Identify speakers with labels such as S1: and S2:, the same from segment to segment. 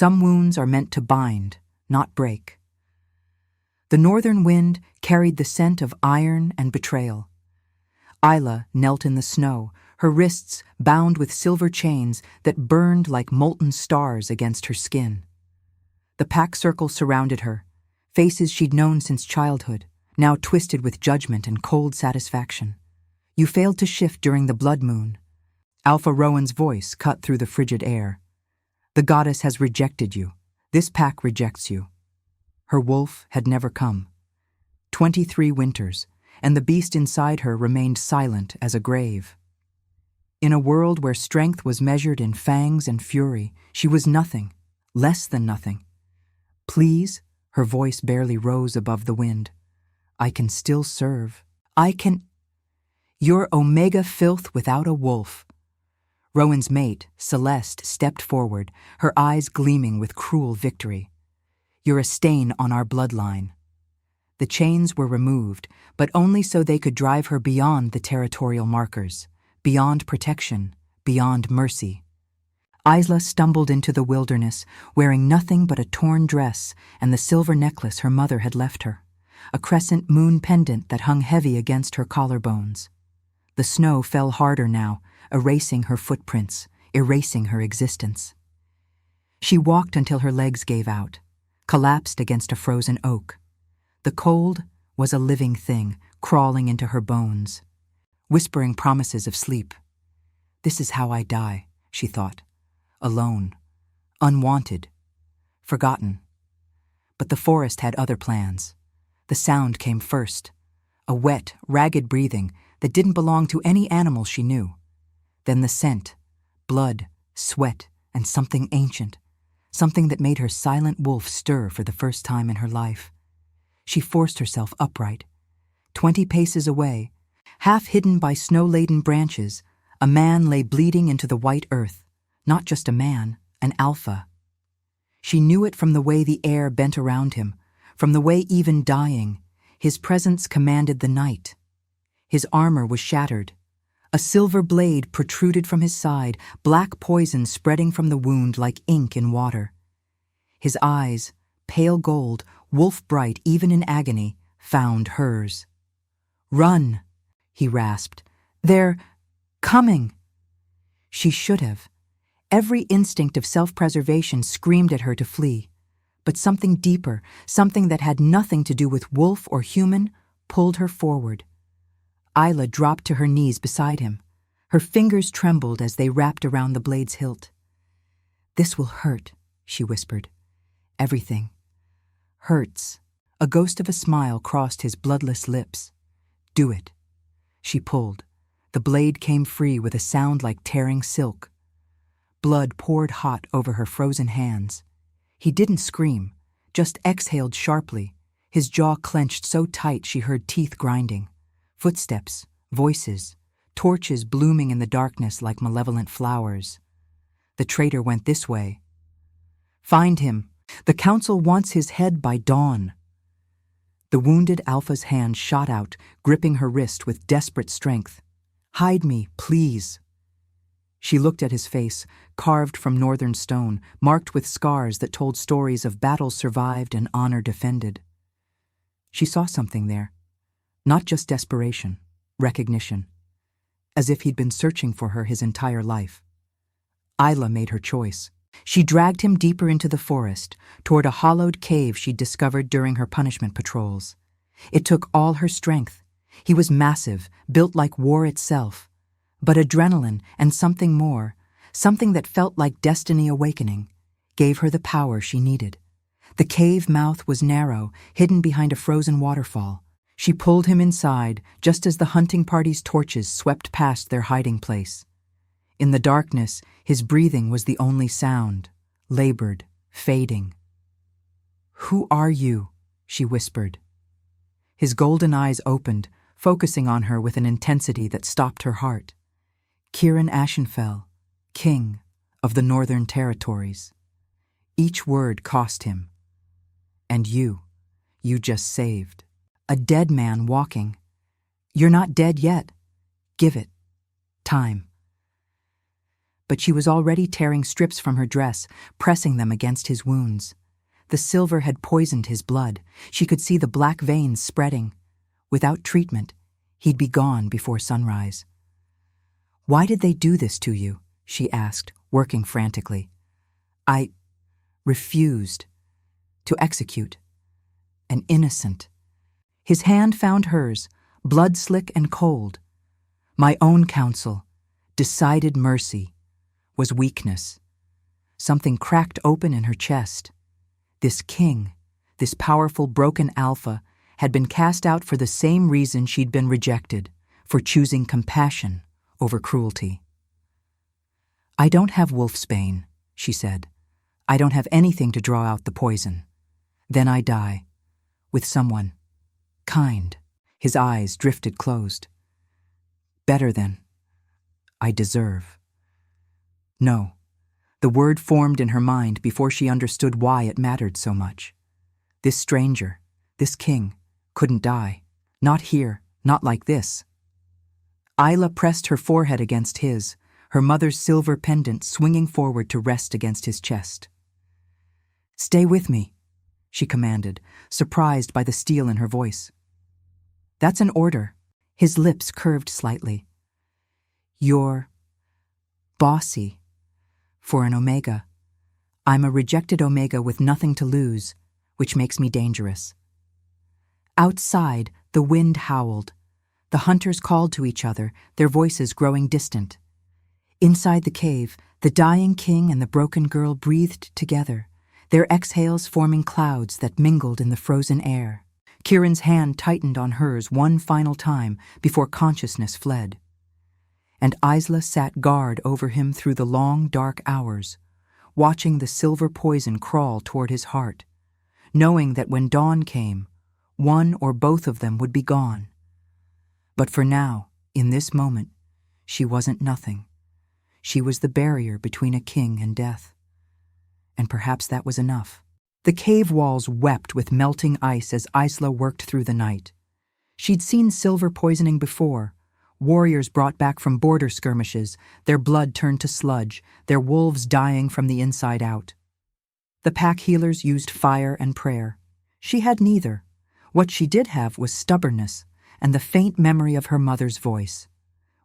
S1: Some wounds are meant to bind, not break. The northern wind carried the scent of iron and betrayal. Isla knelt in the snow, her wrists bound with silver chains that burned like molten stars against her skin. The pack circle surrounded her, faces she'd known since childhood, now twisted with judgment and cold satisfaction. You failed to shift during the blood moon. Alpha Rowan's voice cut through the frigid air. The goddess has rejected you. This pack rejects you. Her wolf had never come. 23 winters, and the beast inside her remained silent as a grave. In a world where strength was measured in fangs and fury, she was nothing, less than nothing. Please, her voice barely rose above the wind. I can still serve. I can... You're Omega filth without a wolf. Rowan's mate, Celeste, stepped forward, her eyes gleaming with cruel victory. You're a stain on our bloodline. The chains were removed, but only so they could drive her beyond the territorial markers, beyond protection, beyond mercy. Isla stumbled into the wilderness, wearing nothing but a torn dress and the silver necklace her mother had left her, a crescent moon pendant that hung heavy against her collarbones. The snow fell harder now, erasing her footprints, erasing her existence. She walked until her legs gave out, collapsed against a frozen oak. The cold was a living thing, crawling into her bones, whispering promises of sleep. This is how I die, she thought. Alone, unwanted, forgotten. But the forest had other plans. The sound came first, a wet, ragged breathing that didn't belong to any animal she knew. Then the scent, blood, sweat, and something ancient, something that made her silent wolf stir for the first time in her life. She forced herself upright. 20 paces away, half hidden by snow-laden branches, a man lay bleeding into the white earth. Not just a man, an alpha. She knew it from the way the air bent around him, from the way even dying, his presence commanded the night. His armor was shattered. A silver blade protruded from his side, black poison spreading from the wound like ink in water. His eyes, pale gold, wolf-bright even in agony, found hers. "Run," he rasped. "They're coming." She should have. Every instinct of self-preservation screamed at her to flee. But something deeper, something that had nothing to do with wolf or human, pulled her forward. Isla dropped to her knees beside him. Her fingers trembled as they wrapped around the blade's hilt. "This will hurt," she whispered. "Everything hurts." A ghost of a smile crossed his bloodless lips. "Do it." She pulled. The blade came free with a sound like tearing silk. Blood poured hot over her frozen hands. He didn't scream, just exhaled sharply, his jaw clenched so tight she heard teeth grinding. Footsteps, voices, torches blooming in the darkness like malevolent flowers. The traitor went this way. "Find him. The council wants his head by dawn." The wounded Alpha's hand shot out, gripping her wrist with desperate strength. "Hide me, please." She looked at his face, carved from northern stone, marked with scars that told stories of battles survived and honor defended. She saw something there. Not just desperation, recognition. As if he'd been searching for her his entire life. Isla made her choice. She dragged him deeper into the forest, toward a hollowed cave she'd discovered during her punishment patrols. It took all her strength. He was massive, built like war itself. But adrenaline and something more, something that felt like destiny awakening, gave her the power she needed. The cave mouth was narrow, hidden behind a frozen waterfall. She pulled him inside, just as the hunting party's torches swept past their hiding place. In the darkness, his breathing was the only sound, labored, fading. "Who are you?" she whispered. His golden eyes opened, focusing on her with an intensity that stopped her heart. "Kieran Ashenfell, king of the Northern Territories." Each word cost him. "And you just saved. A dead man walking. You're not dead yet. Give it time." but she was already tearing strips from her dress, pressing them against his wounds. The silver had poisoned his blood. She could see the black veins spreading. Without treatment, he'd be gone before sunrise. "Why did they do this to you?" she asked, working frantically. "I refused to execute an innocent." His hand found hers, blood-slick and cold. "My own counsel, decided mercy, was weakness." Something cracked open in her chest. This king, this powerful broken alpha, had been cast out for the same reason she'd been rejected, for choosing compassion over cruelty. "I don't have wolfsbane," she said. "I don't have anything to draw out the poison. Then I die, with someone kind." His eyes drifted closed. "Better than I deserve." No. The word formed in her mind before she understood why it mattered so much. This stranger, this king, couldn't die. Not here, not like this. Isla pressed her forehead against his, her mother's silver pendant swinging forward to rest against his chest. "Stay with me," she commanded, surprised by the steel in her voice. "That's an order." His lips curved slightly. "You're bossy for an Omega. I'm a rejected Omega with nothing to lose, which makes me dangerous." Outside, the wind howled. The hunters called to each other, their voices growing distant. Inside the cave, the dying king and the broken girl breathed together, their exhales forming clouds that mingled in the frozen air. Kieran's hand tightened on hers one final time before consciousness fled. And Isla sat guard over him through the long, dark hours, watching the silver poison crawl toward his heart, knowing that when dawn came, one or both of them would be gone. But for now, in this moment, she wasn't nothing. She was the barrier between a king and death. And perhaps that was enough. The cave walls wept with melting ice as Isla worked through the night. She'd seen silver poisoning before, warriors brought back from border skirmishes, their blood turned to sludge, their wolves dying from the inside out. The pack healers used fire and prayer. She had neither. What she did have was stubbornness and the faint memory of her mother's voice.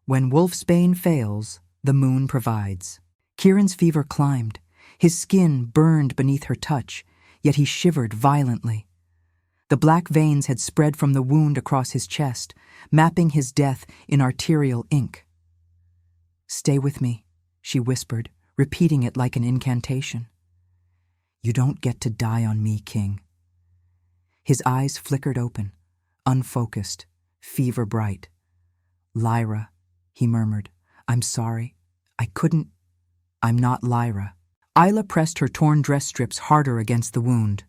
S1: When wolfsbane fails, the moon provides. Kieran's fever climbed. His skin burned beneath her touch, yet he shivered violently. The black veins had spread from the wound across his chest, mapping his death in arterial ink. "Stay with me," she whispered, repeating it like an incantation. "You don't get to die on me, King." His eyes flickered open, unfocused, fever bright. "Lyra," he murmured. "I'm sorry. I couldn't. I'm not Lyra." Isla pressed her torn dress strips harder against the wound.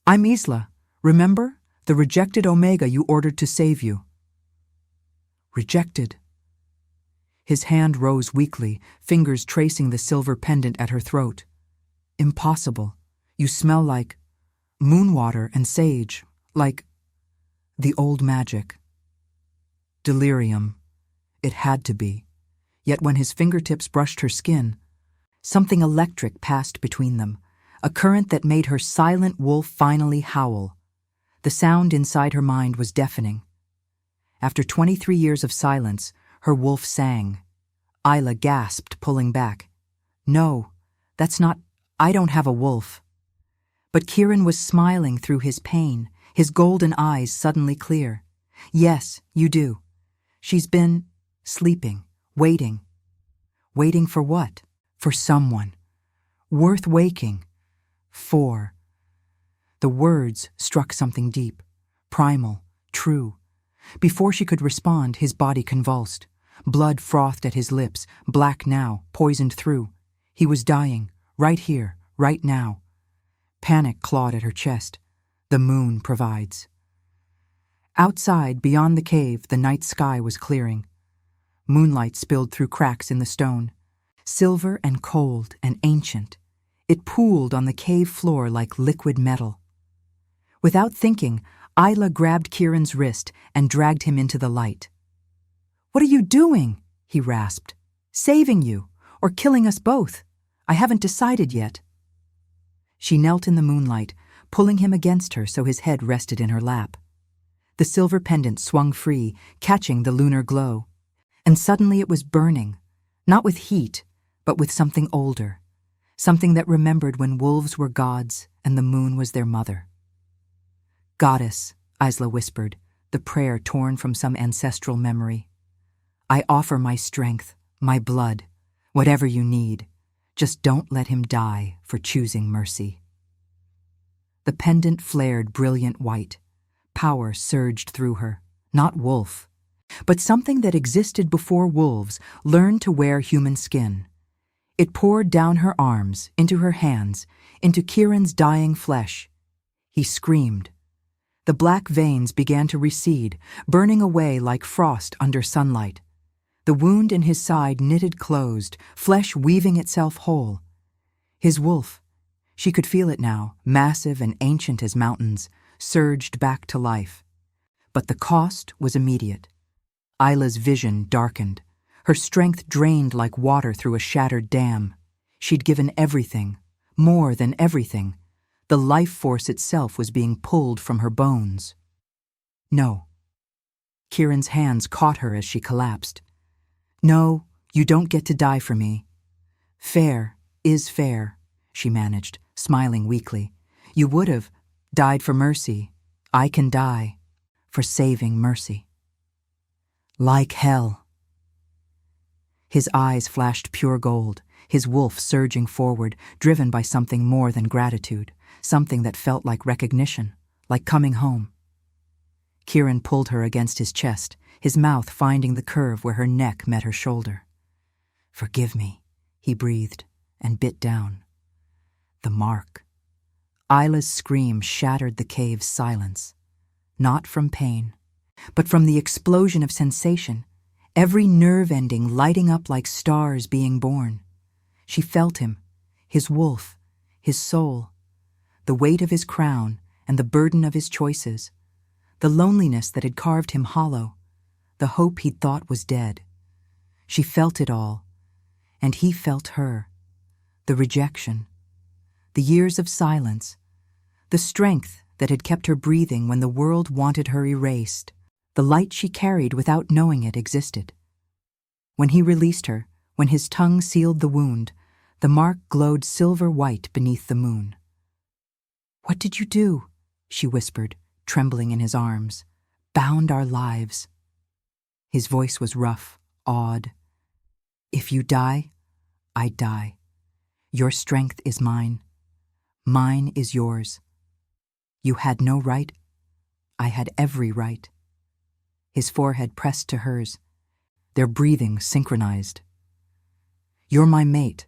S1: "I'm Isla. Remember? The rejected Omega you ordered to save you." "Rejected?" His hand rose weakly, fingers tracing the silver pendant at her throat. "Impossible. You smell like moon water and sage, like the old magic." Delirium. It had to be. Yet when his fingertips brushed her skin, something electric passed between them, a current that made her silent wolf finally howl. The sound inside her mind was deafening. After 23 years of silence, her wolf sang. Isla gasped, pulling back. "No, that's not. I don't have a wolf." But Kieran was smiling through his pain, his golden eyes suddenly clear. "Yes, you do. She's been sleeping, waiting." Waiting for what? For someone. Worth waking. For. The words struck something deep, primal, true. Before she could respond, his body convulsed. Blood frothed at his lips, black now, poisoned through. He was dying, right here, right now. Panic clawed at her chest. The moon provides. Outside, beyond the cave, the night sky was clearing. Moonlight spilled through cracks in the stone. Silver and cold and ancient. It pooled on the cave floor like liquid metal. Without thinking, Isla grabbed Kieran's wrist and dragged him into the light. "What are you doing?" he rasped. "Saving you. or killing us both. I haven't decided yet." She knelt in the moonlight, pulling him against her so his head rested in her lap. The silver pendant swung free, catching the lunar glow. And suddenly it was burning, not with heat, but with something older, something that remembered when wolves were gods and the moon was their mother. "Goddess," Isla whispered, the prayer torn from some ancestral memory. "I offer my strength, my blood, whatever you need. Just don't let him die for choosing mercy." The pendant flared brilliant white. Power surged through her, not wolf, but something that existed before wolves learned to wear human skin. It poured down her arms, into her hands, into Kieran's dying flesh. He screamed. The black veins began to recede, burning away like frost under sunlight. The wound in his side knitted closed, flesh weaving itself whole. His wolf, she could feel it now, massive and ancient as mountains, surged back to life. But the cost was immediate. Isla's vision darkened. Her strength drained like water through a shattered dam. She'd given everything, more than everything. The life force itself was being pulled from her bones. "No." Kieran's hands caught her as she collapsed. "No, you don't get to die for me." "Fair is fair," she managed, smiling weakly. "You would have died for mercy. I can die for saving mercy." "Like hell." His eyes flashed pure gold, his wolf surging forward, driven by something more than gratitude, something that felt like recognition, like coming home. Kieran pulled her against his chest, his mouth finding the curve where her neck met her shoulder. "Forgive me," he breathed, and bit down. The mark. Isla's scream shattered the cave's silence, not from pain, but from the explosion of sensation, every nerve ending lighting up like stars being born. She felt him, his wolf, his soul, the weight of his crown and the burden of his choices, the loneliness that had carved him hollow, the hope he'd thought was dead. She felt it all, and he felt her, the rejection, the years of silence, the strength that had kept her breathing when the world wanted her erased, the light she carried without knowing it existed. When he released her, when his tongue sealed the wound, the mark glowed silver white beneath the moon. "What did you do?" she whispered, trembling in his arms. "Bound our lives." His voice was rough, awed. "If you die, I die. Your strength is mine. Mine is yours. You had no right. I had every right." His forehead pressed to hers, their breathing synchronized. "You're my mate,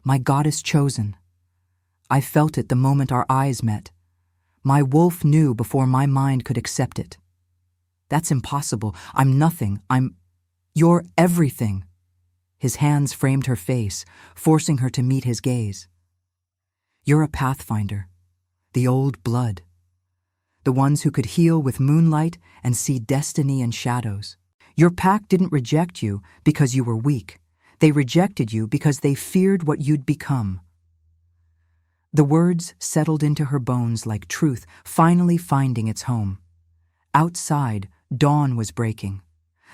S1: my goddess chosen. I felt it the moment our eyes met. My wolf knew before my mind could accept it. That's impossible. I'm nothing. You're everything." His hands framed her face, forcing her to meet his gaze. "You're a pathfinder, the old blood, the ones who could heal with moonlight and see destiny in shadows. Your pack didn't reject you because you were weak. They rejected you because they feared what you'd become." The words settled into her bones like truth finally finding its home. Outside, dawn was breaking.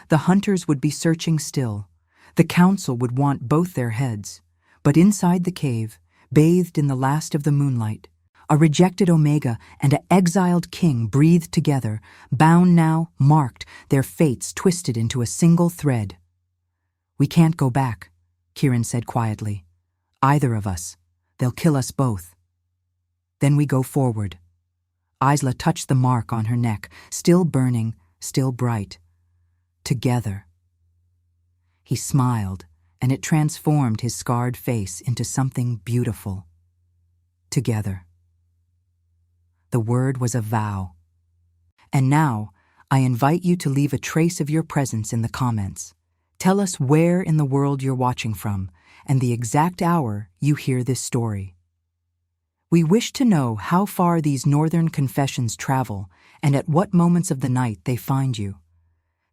S1: The hunters would be searching still. The council would want both their heads. But inside the cave, bathed in the last of the moonlight, a rejected Omega and an exiled king breathed together, bound now, marked, their fates twisted into a single thread. "We can't go back," Kieran said quietly. "Either of us. They'll kill us both." "Then we go forward." Isla touched the mark on her neck, still burning, still bright. "Together." He smiled, and it transformed his scarred face into something beautiful. Together. The word was a vow. And now, I invite you to leave a trace of your presence in the comments. Tell us where in the world you're watching from, and the exact hour you hear this story. We wish to know how far these northern confessions travel, and at what moments of the night they find you.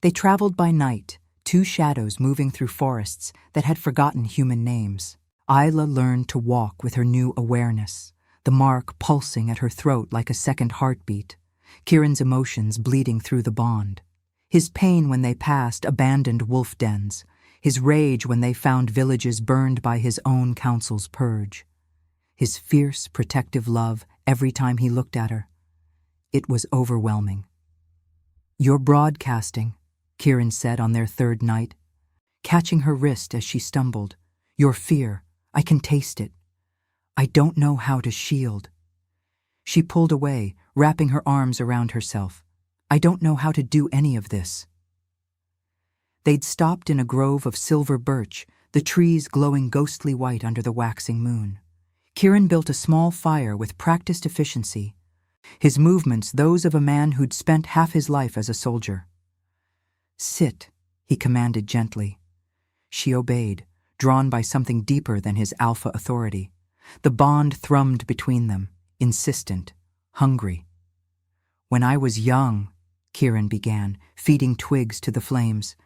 S1: They traveled by night, two shadows moving through forests that had forgotten human names. Isla learned to walk with her new awareness, the mark pulsing at her throat like a second heartbeat, Kieran's emotions bleeding through the bond. His pain when they passed abandoned wolf dens, his rage when they found villages burned by his own council's purge. His fierce, protective love every time he looked at her. It was overwhelming. "You're broadcasting," Kieran said on their third night, catching her wrist as she stumbled. "Your fear, I can taste it. I don't know how to shield." She pulled away, wrapping her arms around herself. "I don't know how to do any of this." They'd stopped in a grove of silver birch, the trees glowing ghostly white under the waxing moon. Kieran built a small fire with practiced efficiency, his movements those of a man who'd spent half his life as a soldier. "Sit," he commanded gently. She obeyed, drawn by something deeper than his alpha authority. The bond thrummed between them, insistent, hungry. "When I was young," Kieran began, feeding twigs to the flames,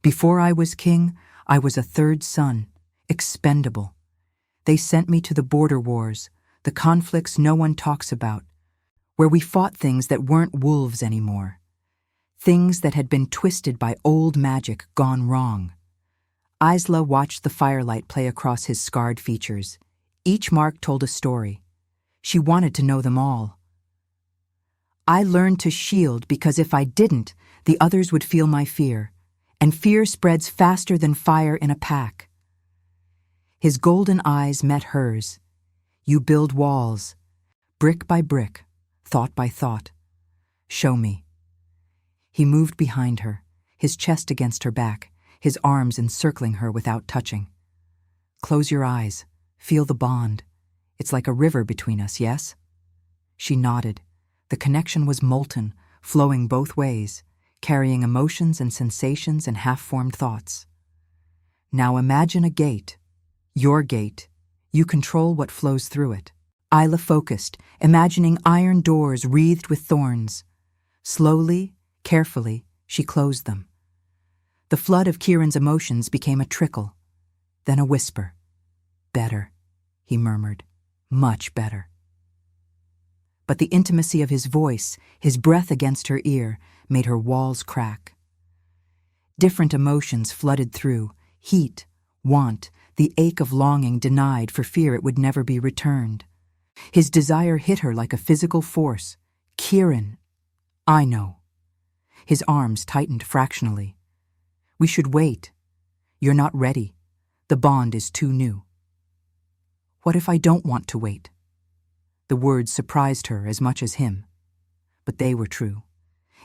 S1: "before I was king, I was a third son, expendable. They sent me to the border wars, the conflicts no one talks about, where we fought things that weren't wolves anymore, things that had been twisted by old magic gone wrong." Isla watched the firelight play across his scarred features. Each mark told a story. She wanted to know them all. "I learned to shield because if I didn't, the others would feel my fear, and fear spreads faster than fire in a pack." His golden eyes met hers. "You build walls, brick by brick, thought by thought. Show me." He moved behind her, his chest against her back, his arms encircling her without touching. "Close your eyes. Feel the bond. It's like a river between us, yes?" She nodded. The connection was molten, flowing both ways, carrying emotions and sensations and half-formed thoughts. "Now imagine a gate. Your gate. You control what flows through it." Isla focused, imagining iron doors wreathed with thorns. Slowly, carefully, she closed them. The flood of Kieran's emotions became a trickle, then a whisper. "Better," he murmured. "Much better." But the intimacy of his voice, his breath against her ear, made her walls crack. Different emotions flooded through: heat, want, the ache of longing denied for fear it would never be returned. His desire hit her like a physical force. "Kieran, I know." His arms tightened fractionally. "We should wait. You're not ready. The bond is too new." "What if I don't want to wait?" The words surprised her as much as him. But they were true.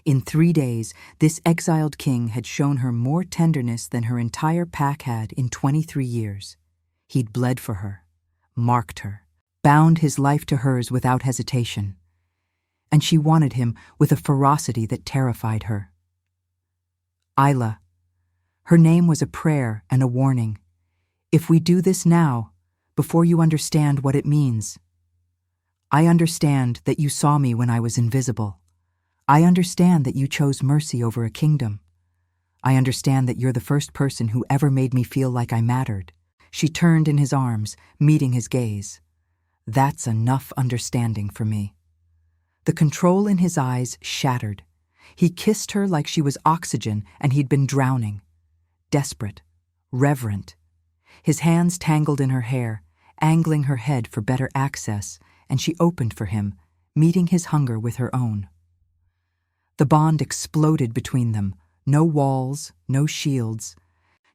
S1: In 3 days, this exiled king had shown her more tenderness than her entire pack had in 23 years. He'd bled for her, marked her, bound his life to hers without hesitation. And she wanted him with a ferocity that terrified her. "Isla." Her name was a prayer and a warning. "If we do this now, before you understand what it means. I understand that you saw me when I was invisible. I understand that you chose mercy over a kingdom. I understand that you're the first person who ever made me feel like I mattered." She turned in his arms, meeting his gaze. "That's enough understanding for me." The control in his eyes shattered. He kissed her like she was oxygen and he'd been drowning. Desperate, reverent. His hands tangled in her hair, angling her head for better access, and she opened for him, meeting his hunger with her own. The bond exploded between them, no walls, no shields,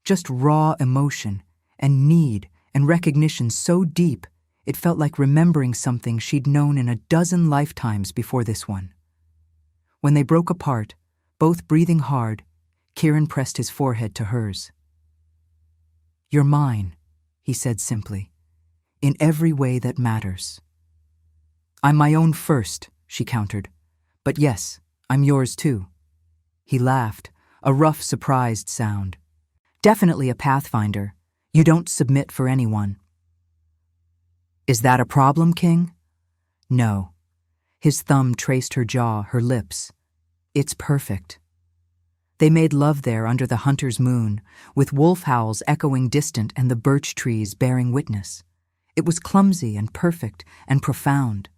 S1: just raw emotion and need and recognition so deep it felt like remembering something she'd known in a dozen lifetimes before this one. When they broke apart, both breathing hard, Kieran pressed his forehead to hers. "You're mine," he said simply, "in every way that matters." "I'm my own first," she countered. "But yes, I'm yours too." He laughed, a rough, surprised sound. "Definitely a pathfinder. You don't submit for anyone." "Is that a problem, King?" "No." His thumb traced her jaw, her lips. "It's perfect." They made love there under the hunter's moon, with wolf howls echoing distant and the birch trees bearing witness. It was clumsy and perfect and profound.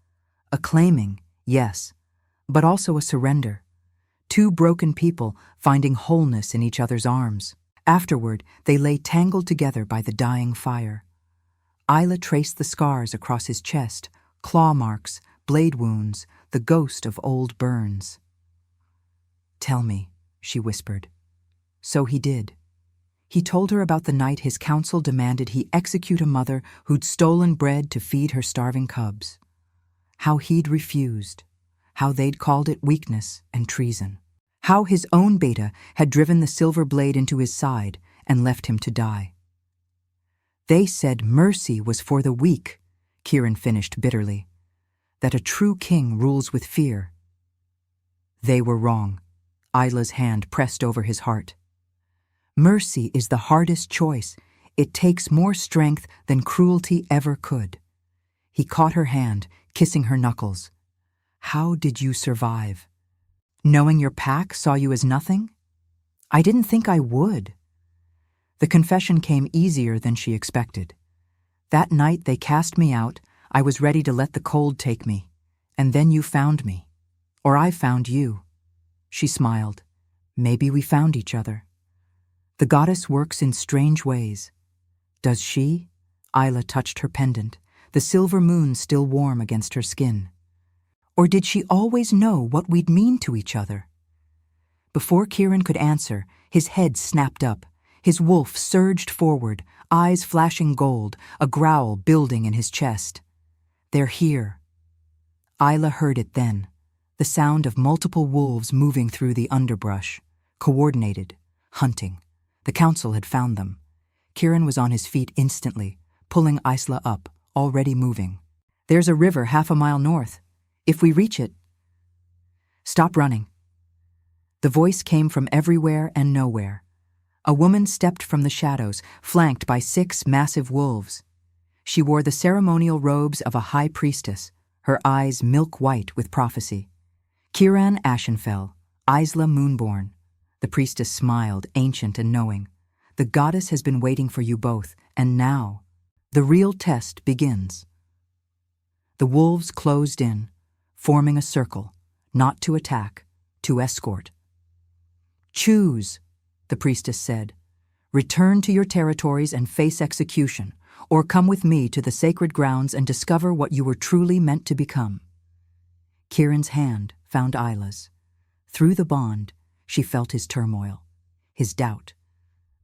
S1: A claiming, yes, but also a surrender. Two broken people finding wholeness in each other's arms. Afterward, they lay tangled together by the dying fire. Isla traced the scars across his chest, claw marks, blade wounds, the ghost of old burns. "Tell me," she whispered. So he did. He told her about the night his council demanded he execute a mother who'd stolen bread to feed her starving cubs. How he'd refused. How they'd called it weakness and treason. How his own beta had driven the silver blade into his side and left him to die. They said mercy was for the weak, Kieran finished bitterly. That a true king rules with fear. They were wrong. Isla's hand pressed over his heart. Mercy is the hardest choice. It takes more strength than cruelty ever could. He caught her hand, kissing her knuckles. How did you survive? Knowing your pack saw you as nothing? I didn't think I would. The confession came easier than she expected. That night they cast me out, I was ready to let the cold take me. And then you found me. Or I found you. She smiled. Maybe we found each other. The goddess works in strange ways. Does she? Isla touched her pendant, the silver moon still warm against her skin. Or did she always know what we'd mean to each other? Before Kieran could answer, his head snapped up. His wolf surged forward, eyes flashing gold, a growl building in his chest. They're here. Isla heard it then, the sound of multiple wolves moving through the underbrush, coordinated, hunting. The council had found them. Kieran was on his feet instantly, pulling Isla up, already moving. There's a river 1/2 mile north. If we reach it... Stop running. The voice came from everywhere and nowhere. A woman stepped from the shadows, flanked by 6 massive wolves. She wore the ceremonial robes of a high priestess, her eyes milk-white with prophecy. Kieran Ashenfell, Isla Moonborn. The priestess smiled, ancient and knowing. The goddess has been waiting for you both, and now, the real test begins. The wolves closed in, forming a circle, not to attack, to escort. Choose, the priestess said. Return to your territories and face execution, or come with me to the sacred grounds and discover what you were truly meant to become. Kieran's hand found Isla's. Through the bond, she felt his turmoil, his doubt,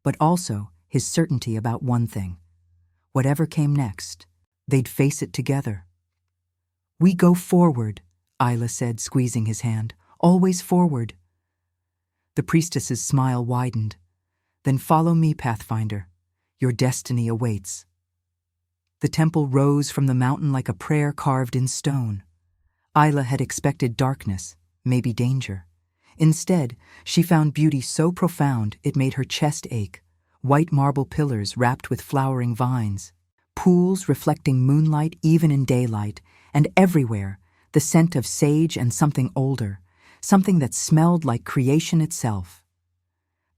S1: but also his certainty about one thing. Whatever came next, they'd face it together. We go forward, Isla said, squeezing his hand. Always forward. The priestess's smile widened. Then follow me, Pathfinder. Your destiny awaits. The temple rose from the mountain like a prayer carved in stone. Isla had expected darkness, maybe danger. Instead, she found beauty so profound it made her chest ache. White marble pillars wrapped with flowering vines, pools reflecting moonlight even in daylight, and everywhere, the scent of sage and something older, something that smelled like creation itself.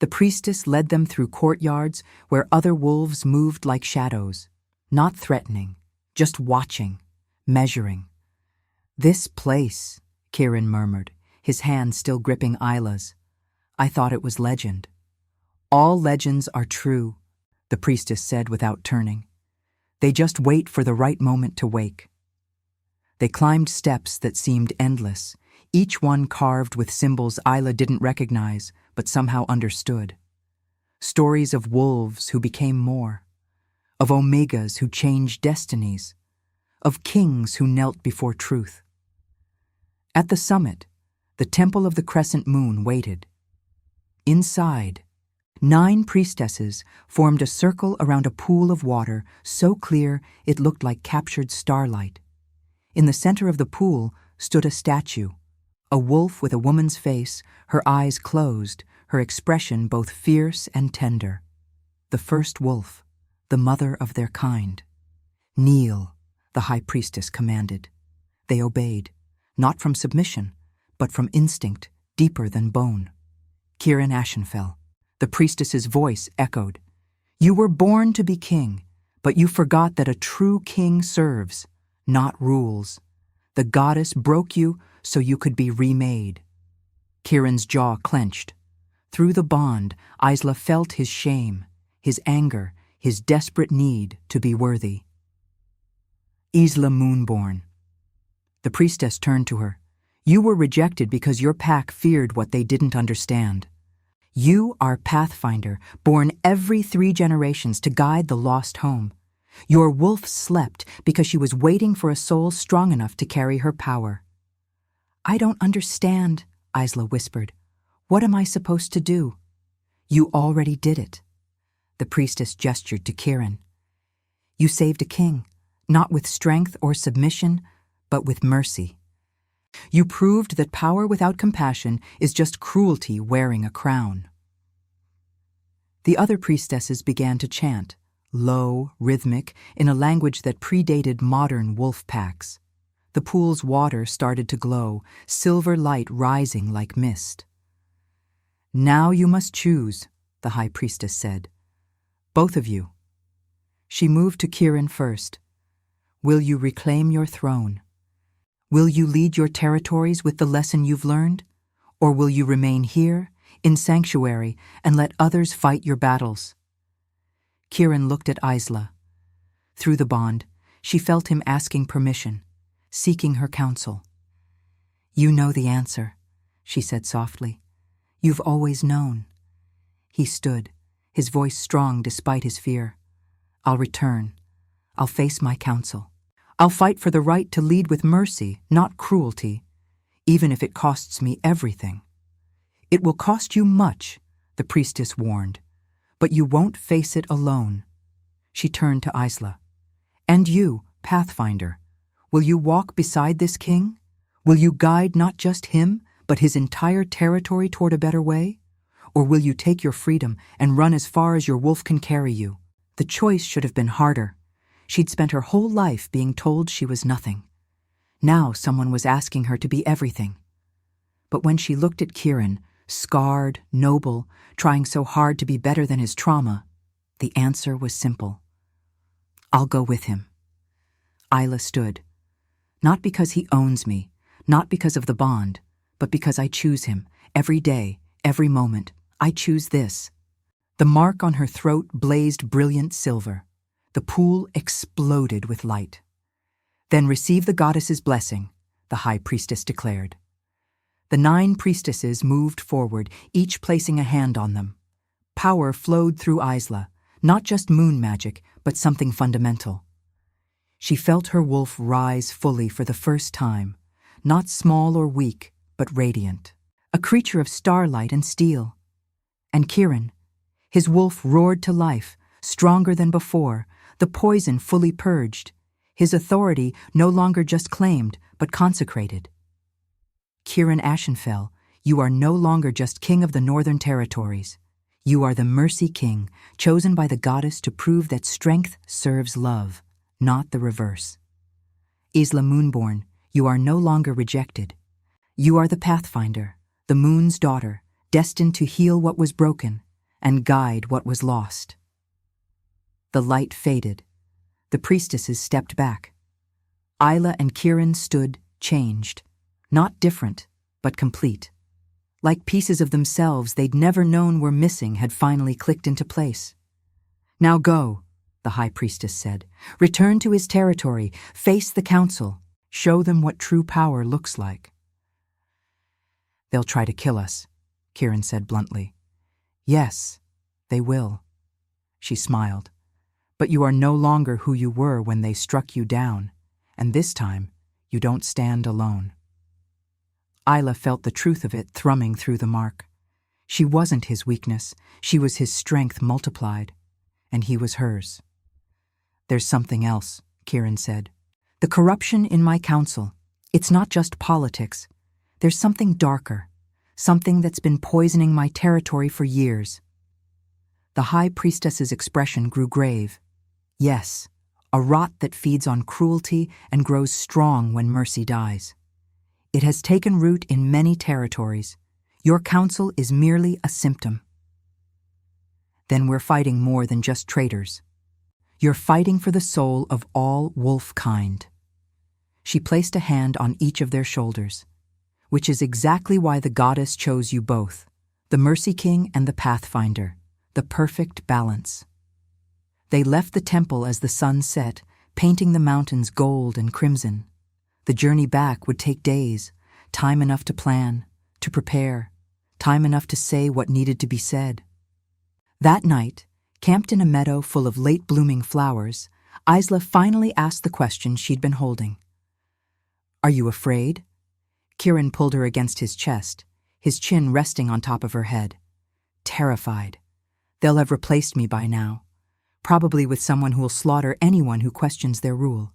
S1: The priestess led them through courtyards where other wolves moved like shadows, not threatening, just watching, measuring. This place, Kieran murmured, his hand still gripping Isla's. I thought it was legend. All legends are true, the priestess said without turning. They just wait for the right moment to wake. They climbed steps that seemed endless, each one carved with symbols Isla didn't recognize but somehow understood. Stories of wolves who became more, of omegas who changed destinies, of kings who knelt before truth. At the summit, the Temple of the Crescent Moon waited. Inside, 9 priestesses formed a circle around a pool of water so clear it looked like captured starlight. In the center of the pool stood a statue, a wolf with a woman's face, her eyes closed, her expression both fierce and tender. The first wolf, the mother of their kind. Kneel, the high priestess commanded. They obeyed, not from submission, but from instinct deeper than bone. Kirin Ashenfell. The priestess's voice echoed. You were born to be king, but you forgot that a true king serves, not rules. The goddess broke you so you could be remade. Kirin's jaw clenched. Through the bond, Isla felt his shame, his anger, his desperate need to be worthy. Isla Moonborn. The priestess turned to her. You were rejected because your pack feared what they didn't understand. You are Pathfinder, born every 3 generations to guide the lost home. Your wolf slept because she was waiting for a soul strong enough to carry her power. I don't understand, Isla whispered. What am I supposed to do? You already did it. The priestess gestured to Kirin. You saved a king, not with strength or submission, but with mercy. You proved that power without compassion is just cruelty wearing a crown. The other priestesses began to chant, low, rhythmic, in a language that predated modern wolf packs. The pool's water started to glow, silver light rising like mist. Now you must choose, the high priestess said. Both of you. She moved to Kirin first. Will you reclaim your throne? Will you lead your territories with the lesson you've learned? Or will you remain here, in sanctuary, and let others fight your battles? Kirin looked at Isla. Through the bond, she felt him asking permission, seeking her counsel. You know the answer, she said softly. You've always known. He stood, his voice strong despite his fear. I'll return. I'll face my counsel. I'll fight for the right to lead with mercy, not cruelty, even if it costs me everything. It will cost you much, the priestess warned, but you won't face it alone. She turned to Isla. And you, Pathfinder, will you walk beside this king? Will you guide not just him, but his entire territory toward a better way? Or will you take your freedom and run as far as your wolf can carry you? The choice should have been harder. She'd spent her whole life being told she was nothing. Now someone was asking her to be everything. But when she looked at Kirin, scarred, noble, trying so hard to be better than his trauma, the answer was simple. I'll go with him. Isla stood. Not because he owns me, not because of the bond, but because I choose him, every day, every moment. I choose this. The mark on her throat blazed brilliant silver. The pool exploded with light. Then receive the goddess's blessing, the high priestess declared. The 9 priestesses moved forward, each placing a hand on them. Power flowed through Isla, not just moon magic, but something fundamental. She felt her wolf rise fully for the first time, not small or weak, but radiant. A creature of starlight and steel. And Kirin, his wolf roared to life, stronger than before, the poison fully purged, his authority no longer just claimed, but consecrated. Kirin Ashenfell, you are no longer just king of the northern territories. You are the Mercy King, chosen by the goddess to prove that strength serves love, not the reverse. Isla Moonborn, you are no longer rejected. You are the Pathfinder, the moon's daughter, destined to heal what was broken and guide what was lost. The light faded. The priestesses stepped back. Isla and Kirin stood, changed. Not different, but complete. Like pieces of themselves they'd never known were missing had finally clicked into place. Now go, the high priestess said. Return to his territory, face the council, show them what true power looks like. They'll try to kill us, Kirin said bluntly. Yes, they will. She smiled. But you are no longer who you were when they struck you down, and this time you don't stand alone. Isla felt the truth of it thrumming through the mark. She wasn't his weakness, she was his strength multiplied, and he was hers. There's something else, Kirin said. The corruption in my council, it's not just politics. There's something darker, something that's been poisoning my territory for years. The high priestess's expression grew grave. Yes, a rot that feeds on cruelty and grows strong when mercy dies. It has taken root in many territories. Your counsel is merely a symptom. Then we're fighting more than just traitors. You're fighting for the soul of all wolf kind. She placed a hand on each of their shoulders, which is exactly why the goddess chose you both, the Mercy King and the Pathfinder, the perfect balance. They left the temple as the sun set, painting the mountains gold and crimson. The journey back would take days, time enough to plan, to prepare, time enough to say what needed to be said. That night, camped in a meadow full of late-blooming flowers, Isla finally asked the question she'd been holding. "Are you afraid?" Kieran pulled her against his chest, his chin resting on top of her head. "Terrified. They'll have replaced me by now, probably with someone who'll slaughter anyone who questions their rule."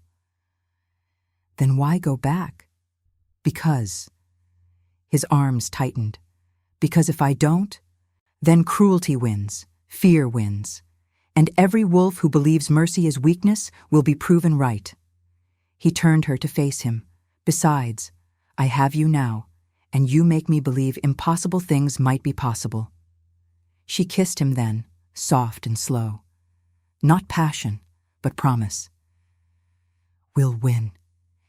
S1: "Then why go back?" "Because." His arms tightened. "Because if I don't, then cruelty wins, fear wins, and every wolf who believes mercy is weakness will be proven right." He turned her to face him. "Besides, I have you now, and you make me believe impossible things might be possible." She kissed him then, soft and slow. Not passion, but promise. "We'll win,"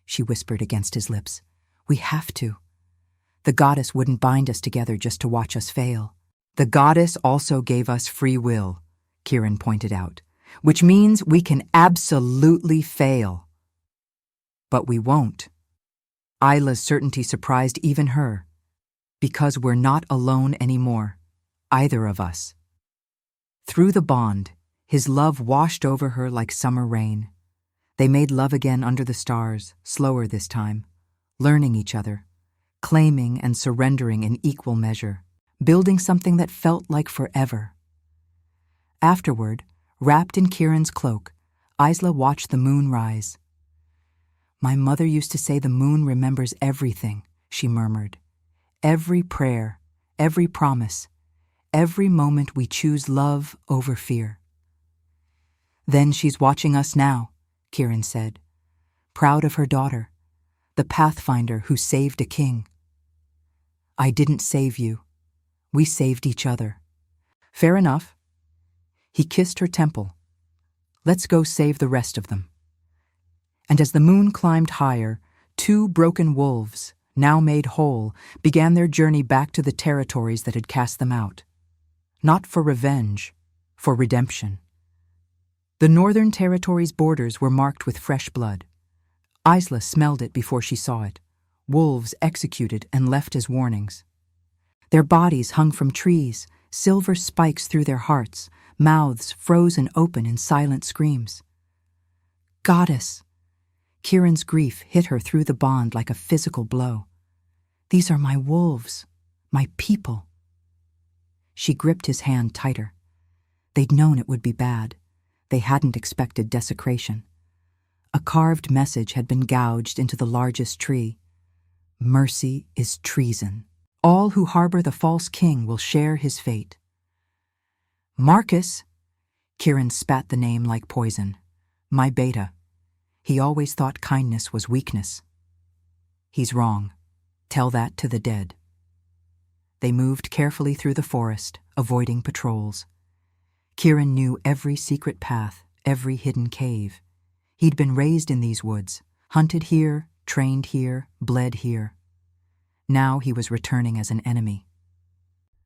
S1: she whispered against his lips. "We have to. The goddess wouldn't bind us together just to watch us fail." "The goddess also gave us free will," Kieran pointed out, "which means we can absolutely fail." "But we won't." Isla's certainty surprised even her. "Because we're not alone anymore, either of us." Through the bond, his love washed over her like summer rain. They made love again under the stars, slower this time, learning each other, claiming and surrendering in equal measure, building something that felt like forever. Afterward, wrapped in Kieran's cloak, Isla watched the moon rise. "My mother used to say the moon remembers everything," she murmured. "Every prayer, every promise, every moment we choose love over fear." "Then she's watching us now," Kieran said, proud of her daughter, the Pathfinder who saved a king. "I didn't save you. We saved each other." "Fair enough." He kissed her temple. "Let's go save the rest of them." And as the moon climbed higher, 2 broken wolves, now made whole, began their journey back to the territories that had cast them out. Not for revenge, for redemption. The northern territory's borders were marked with fresh blood. Isla smelled it before she saw it. Wolves executed and left as warnings. Their bodies hung from trees, silver spikes through their hearts, mouths frozen open in silent screams. "Goddess!" Kieran's grief hit her through the bond like a physical blow. "These are my wolves, my people." She gripped his hand tighter. They'd known it would be bad. They hadn't expected desecration. A carved message had been gouged into the largest tree. "Mercy is treason. All who harbor the false king will share his fate." "Marcus!" Kieran spat the name like poison. "My beta. He always thought kindness was weakness." "He's wrong. Tell that to the dead." They moved carefully through the forest, avoiding patrols. Kieran knew every secret path, every hidden cave. He'd been raised in these woods, hunted here, trained here, bled here. Now he was returning as an enemy.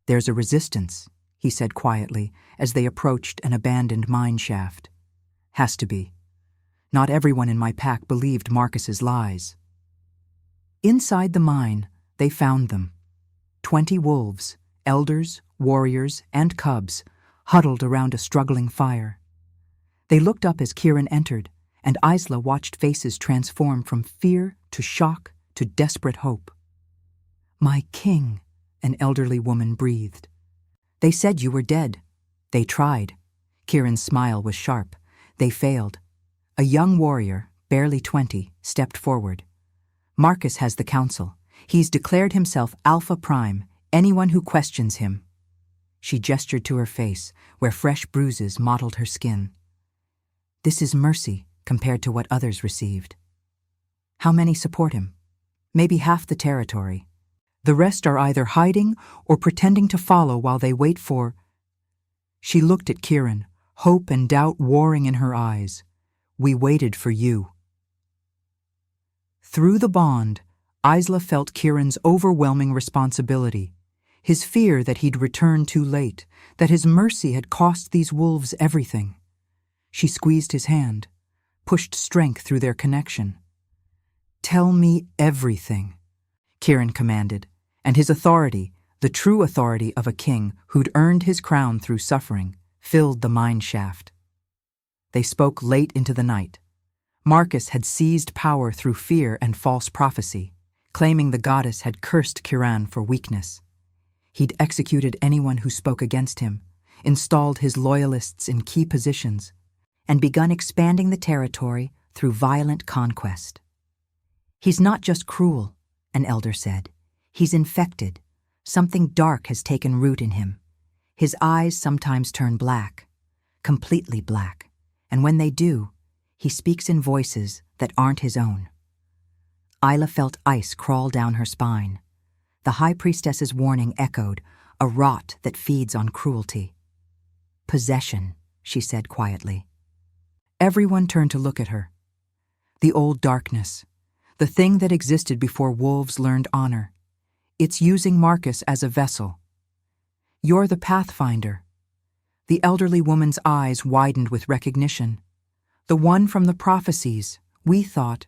S1: "There's a resistance," he said quietly as they approached an abandoned mine shaft. "Has to be. Not everyone in my pack believed Marcus's lies." Inside the mine, they found them. 20 wolves, elders, warriors, and cubs, huddled around a struggling fire. They looked up as Kieran entered, and Isla watched faces transform from fear to shock to desperate hope. "My king," an elderly woman breathed. "They said you were dead." "They tried." Kieran's smile was sharp. "They failed." A young warrior, barely 20, stepped forward. "Marcus has the council. He's declared himself Alpha Prime, anyone who questions him." She gestured to her face, where fresh bruises mottled her skin. "This is mercy compared to what others received." "How many support him?" "Maybe half the territory." The rest are either hiding or pretending to follow while they wait for—" She looked at Kieran, hope and doubt warring in her eyes. "We waited for you." Through the bond, Isla felt Kieran's overwhelming responsibility, his fear that he'd return too late, that his mercy had cost these wolves everything. She squeezed his hand, pushed strength through their connection. "Tell me everything," Kieran commanded, and his authority, the true authority of a king who'd earned his crown through suffering, filled the mine shaft. They spoke late into the night. Marcus had seized power through fear and false prophecy, claiming the goddess had cursed Kieran for weakness. He'd executed anyone who spoke against him, installed his loyalists in key positions, and begun expanding the territory through violent conquest. "He's not just cruel," an elder said. "He's infected. Something dark has taken root in him. His eyes sometimes turn black, completely black, and when they do, he speaks in voices that aren't his own." Isla felt ice crawl down her spine. The High Priestess's warning echoed, a rot that feeds on cruelty. "Possession," she said quietly. Everyone turned to look at her. The old darkness, the thing that existed before wolves learned honor. It's using Marcus as a vessel. "You're the Pathfinder." The elderly woman's eyes widened with recognition. "The one from the prophecies. We thought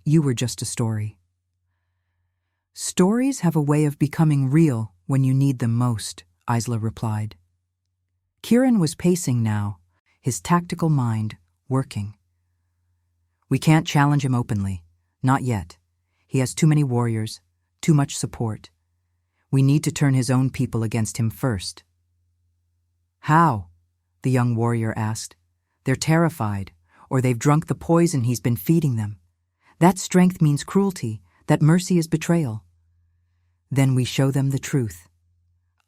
S1: you were just a story." "Stories have a way of becoming real when you need them most," Isla replied. Kieran was pacing now, his tactical mind working. "We can't challenge him openly. Not yet. He has too many warriors, too much support. We need to turn his own people against him first." "How?" the young warrior asked. "They're terrified, or they've drunk the poison he's been feeding them. That strength means cruelty, that mercy is betrayal." "Then we show them the truth."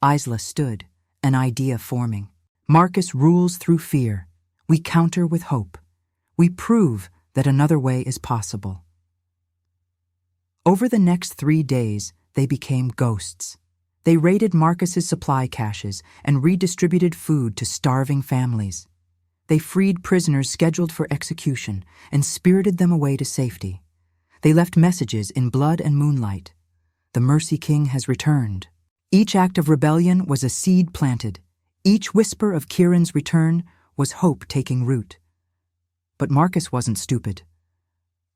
S1: Isla stood, an idea forming. "Marcus rules through fear. We counter with hope. We prove that another way is possible." Over the next 3 days, they became ghosts. They raided Marcus's supply caches and redistributed food to starving families. They freed prisoners scheduled for execution and spirited them away to safety. They left messages in blood and moonlight. "The Mercy King has returned." Each act of rebellion was a seed planted. Each whisper of Kieran's return was hope taking root. But Marcus wasn't stupid.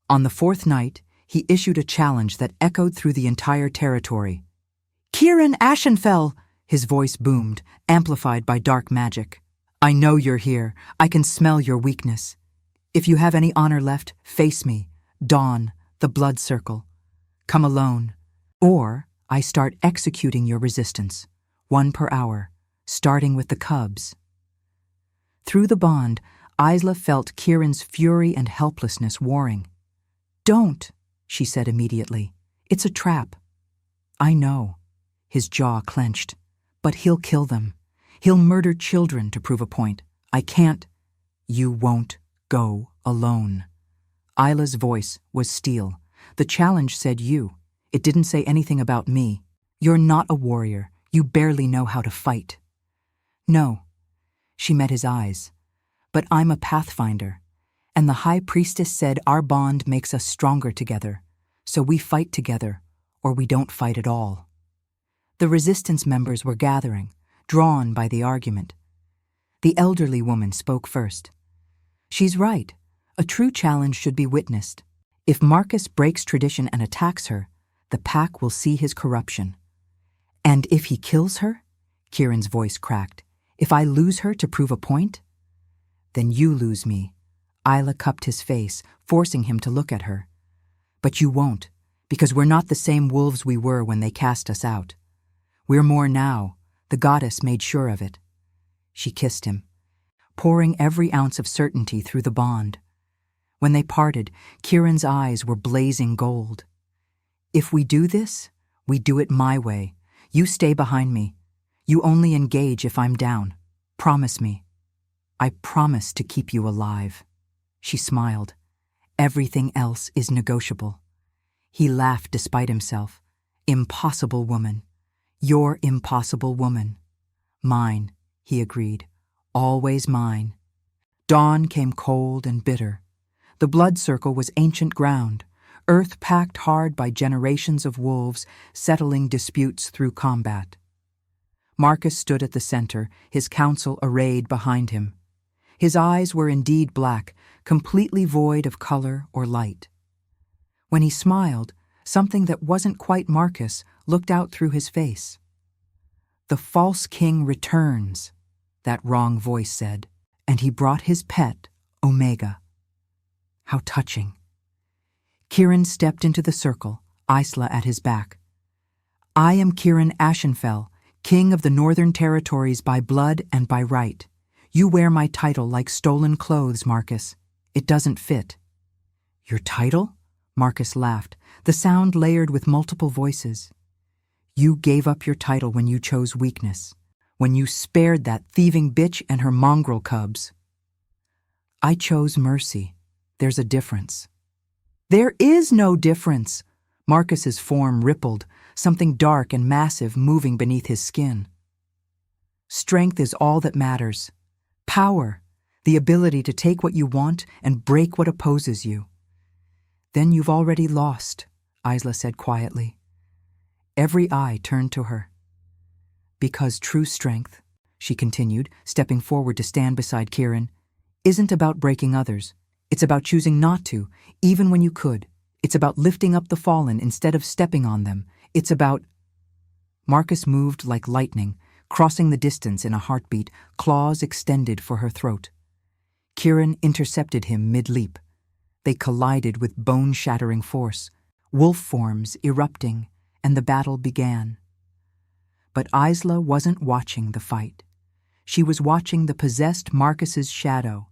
S1: On the 4th night, he issued a challenge that echoed through the entire territory. "Kieran Ashenfell!" his voice boomed, amplified by dark magic. "I know you're here. I can smell your weakness. If you have any honor left, face me. Dawn, the blood circle. Come alone. Or I start executing your resistance, 1 per hour, starting with the cubs." Through the bond, Isla felt Kieran's fury and helplessness warring. "Don't," she said immediately. "It's a trap." "I know." His jaw clenched. "But he'll kill them. He'll murder children to prove a point. I can't." "You won't go alone." Isla's voice was steel. "The challenge said you. It didn't say anything about me. You're not a warrior. You barely know how to fight." "No." She met his eyes. "But I'm a pathfinder. And the High Priestess said our bond makes us stronger together. So we fight together, or we don't fight at all." The resistance members were gathering, drawn by the argument. The elderly woman spoke first. "She's right. A true challenge should be witnessed. If Marcus breaks tradition and attacks her, the pack will see his corruption." "And if he kills her?" Kieran's voice cracked. "If I lose her to prove a point?" "Then you lose me." Isla cupped his face, forcing him to look at her. "But you won't, because we're not the same wolves we were when they cast us out. We're more now. The goddess made sure of it." She kissed him, pouring every ounce of certainty through the bond. When they parted, Kieran's eyes were blazing gold. "If we do this, we do it my way. You stay behind me. You only engage if I'm down. Promise me." "I promise to keep you alive." She smiled. "Everything else is negotiable." He laughed despite himself. Impossible woman. You're impossible woman. Mine, he agreed. Always mine. Dawn came cold and bitter. The blood circle was ancient ground, earth packed hard by generations of wolves settling disputes through combat. Marcus stood at the center, his council arrayed behind him. His eyes were indeed black, completely void of color or light. When he smiled, something that wasn't quite Marcus looked out through his face. "The false king returns," that wrong voice said, and he brought his pet, Omega. How touching. Kieran stepped into the circle, Isla at his back. "I am Kieran Ashenfell, king of the Northern Territories by blood and by right. You wear my title like stolen clothes, Marcus. It doesn't fit." "Your title?" Marcus laughed, the sound layered with multiple voices. "You gave up your title when you chose weakness, when you spared that thieving bitch and her mongrel cubs." "I chose mercy. There's a difference." "There is no difference." Marcus's form rippled, something dark and massive moving beneath his skin. "Strength is all that matters. Power, the ability to take what you want and break what opposes you." "Then you've already lost," Isla said quietly. Every eye turned to her. "Because true strength," she continued, stepping forward to stand beside Kieran, "isn't about breaking others. It's about choosing not to, even when you could. It's about lifting up the fallen instead of stepping on them. It's about—" Marcus moved like lightning, crossing the distance in a heartbeat, claws extended for her throat. Kieran intercepted him mid-leap. They collided with bone-shattering force, wolf forms erupting, and the battle began. But Isla wasn't watching the fight. She was watching the possessed Marcus's shadow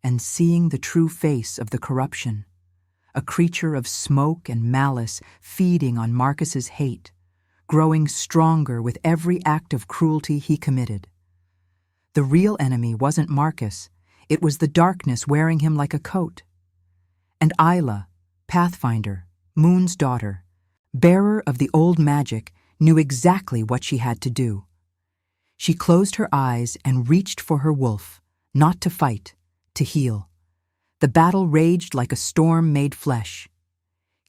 S1: and seeing the true face of the corruption, a creature of smoke and malice feeding on Marcus's hate, growing stronger with every act of cruelty he committed. The real enemy wasn't Marcus, it was the darkness wearing him like a coat. And Isla, Pathfinder, Moon's daughter, bearer of the old magic, knew exactly what she had to do. She closed her eyes and reached for her wolf, not to fight, to heal. The battle raged like a storm made flesh.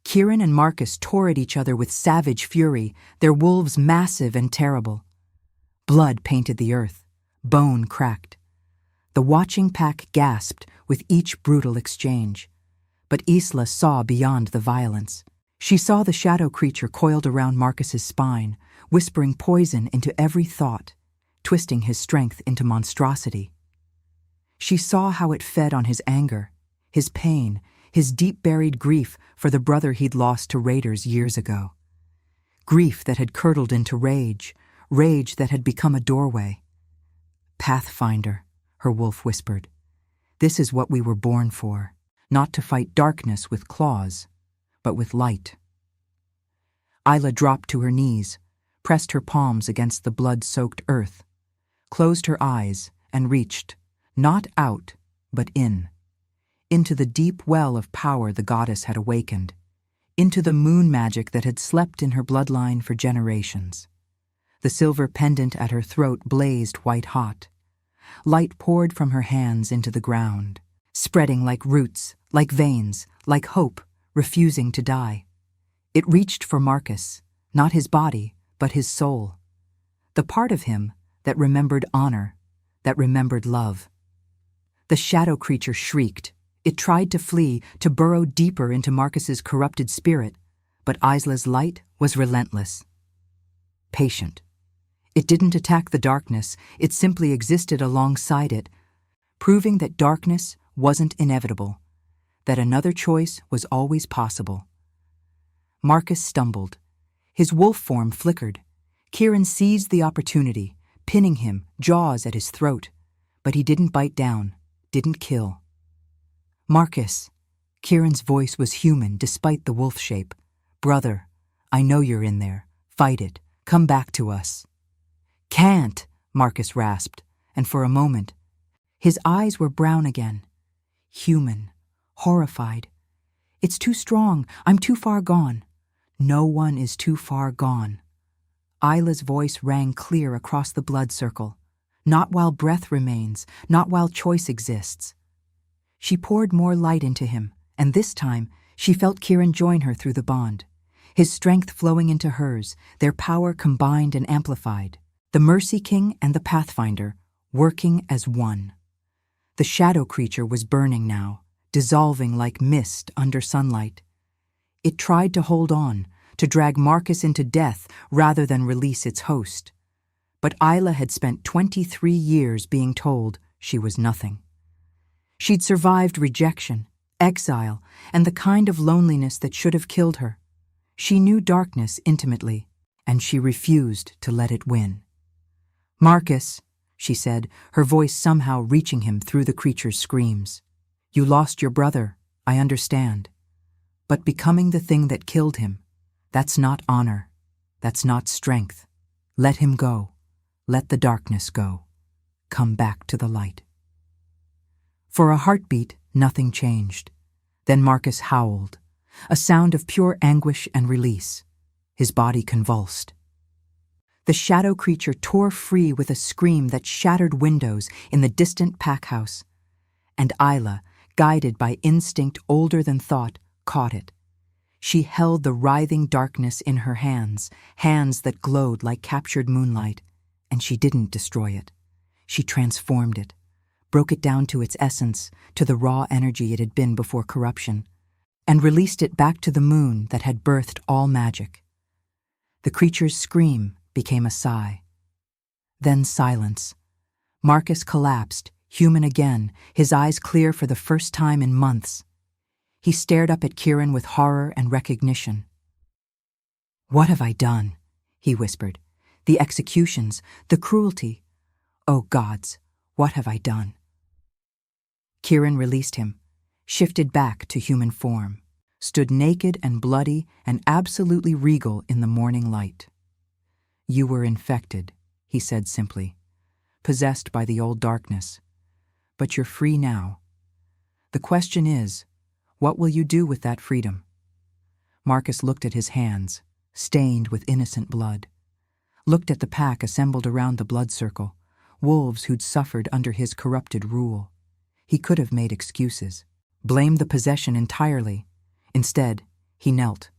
S1: Kieran and Marcus tore at each other with savage fury, their wolves massive and terrible. Blood painted the earth, bone cracked. The watching pack gasped with each brutal exchange. But Isla saw beyond the violence. She saw the shadow creature coiled around Marcus's spine, whispering poison into every thought, twisting his strength into monstrosity. She saw how it fed on his anger, his pain, his deep-buried grief for the brother he'd lost to raiders years ago. Grief that had curdled into rage, rage that had become a doorway. "Pathfinder," her wolf whispered, "this is what we were born for, not to fight darkness with claws, but with light." Isla dropped to her knees, pressed her palms against the blood-soaked earth, closed her eyes, and reached, not out, but in, into the deep well of power the goddess had awakened, into the moon magic that had slept in her bloodline for generations. The silver pendant at her throat blazed white-hot. Light poured from her hands into the ground, spreading like roots, like veins, like hope, refusing to die. It reached for Marcus, not his body, but his soul. The part of him that remembered honor, that remembered love. The shadow creature shrieked. It tried to flee, to burrow deeper into Marcus's corrupted spirit, but Isla's light was relentless. Patient. It didn't attack the darkness, it simply existed alongside it, proving that darkness wasn't inevitable, that another choice was always possible. Marcus stumbled. His wolf form flickered. Kieran seized the opportunity, pinning him, jaws at his throat. But he didn't bite down, didn't kill. "Marcus," Kieran's voice was human despite the wolf shape. "Brother, I know you're in there. Fight it. Come back to us." "Can't," Marcus rasped, and for a moment, his eyes were brown again. Human, horrified. "It's too strong. I'm too far gone." No one is too far gone. Isla's voice rang clear across the blood circle. Not while breath remains, not while choice exists. She poured more light into him, and this time she felt Kieran join her through the bond. His strength flowing into hers, their power combined and amplified. The Mercy King and the Pathfinder working as one. The shadow creature was burning now, dissolving like mist under sunlight. It tried to hold on, to drag Marcus into death rather than release its host. But Isla had spent 23 years being told she was nothing. She'd survived rejection, exile, and the kind of loneliness that should have killed her. She knew darkness intimately, and she refused to let it win. "Marcus," she said, her voice somehow reaching him through the creature's screams. "You lost your brother, I understand. But becoming the thing that killed him, that's not honor. That's not strength. Let him go. Let the darkness go. Come back to the light." For a heartbeat, nothing changed. Then Marcus howled, a sound of pure anguish and release. His body convulsed. The shadow creature tore free with a scream that shattered windows in the distant pack house. And Isla, guided by instinct older than thought, caught it. She held the writhing darkness in her hands, hands that glowed like captured moonlight, and she didn't destroy it. She transformed it, broke it down to its essence, to the raw energy it had been before corruption, and released it back to the moon that had birthed all magic. The creature's scream became a sigh. Then silence. Marcus collapsed, human again, his eyes clear for the first time in months. He stared up at Kieran with horror and recognition. "What have I done?" he whispered. "The executions, the cruelty. Oh gods, what have I done?" Kieran released him, shifted back to human form, stood naked and bloody and absolutely regal in the morning light. "You were infected," he said simply, "possessed by the old darkness. But you're free now. The question is, what will you do with that freedom?" Marcus looked at his hands, stained with innocent blood. Looked at the pack assembled around the blood circle, wolves who'd suffered under his corrupted rule. He could have made excuses, blamed the possession entirely. Instead, he knelt.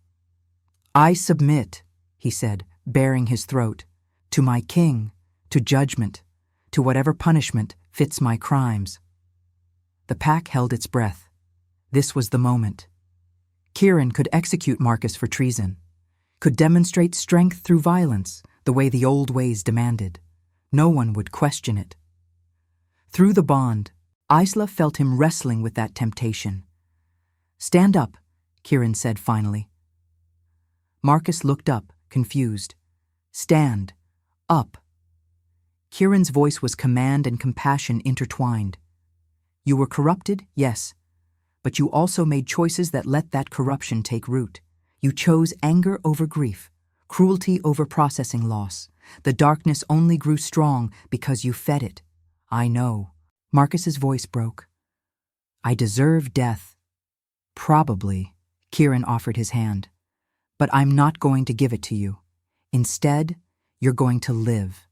S1: "I submit," he said, baring his throat, "to my king, to judgment, to whatever punishment fits my crimes." The pack held its breath. This was the moment. Kieran could execute Marcus for treason, could demonstrate strength through violence, the way the old ways demanded. No one would question it. Through the bond, Isla felt him wrestling with that temptation. "Stand up," Kieran said finally. Marcus looked up, confused. "Stand. Up." Kieran's voice was command and compassion intertwined. "You were corrupted, yes, but you also made choices that let that corruption take root. You chose anger over grief, cruelty over processing loss. The darkness only grew strong because you fed it. I know." Marcus's voice broke. "I deserve death." "Probably," Kieran offered his hand. "But I'm not going to give it to you. Instead, you're going to live.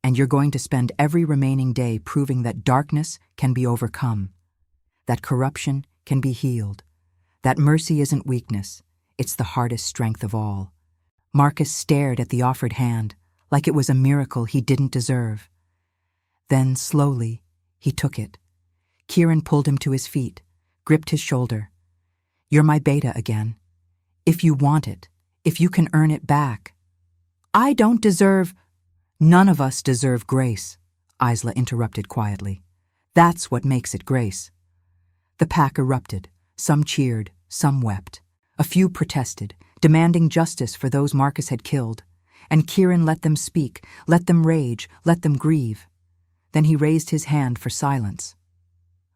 S1: And you're going to spend every remaining day proving that darkness can be overcome, that corruption can be healed, that mercy isn't weakness, it's the hardest strength of all." Marcus stared at the offered hand, like it was a miracle he didn't deserve. Then, slowly, he took it. Kieran pulled him to his feet, gripped his shoulder. "You're my beta again. If you want it, if you can earn it back." "I don't deserve—" "None of us deserve grace," Isla interrupted quietly. "That's what makes it grace." The pack erupted. Some cheered, some wept. A few protested, demanding justice for those Marcus had killed. And Kieran let them speak, let them rage, let them grieve. Then he raised his hand for silence.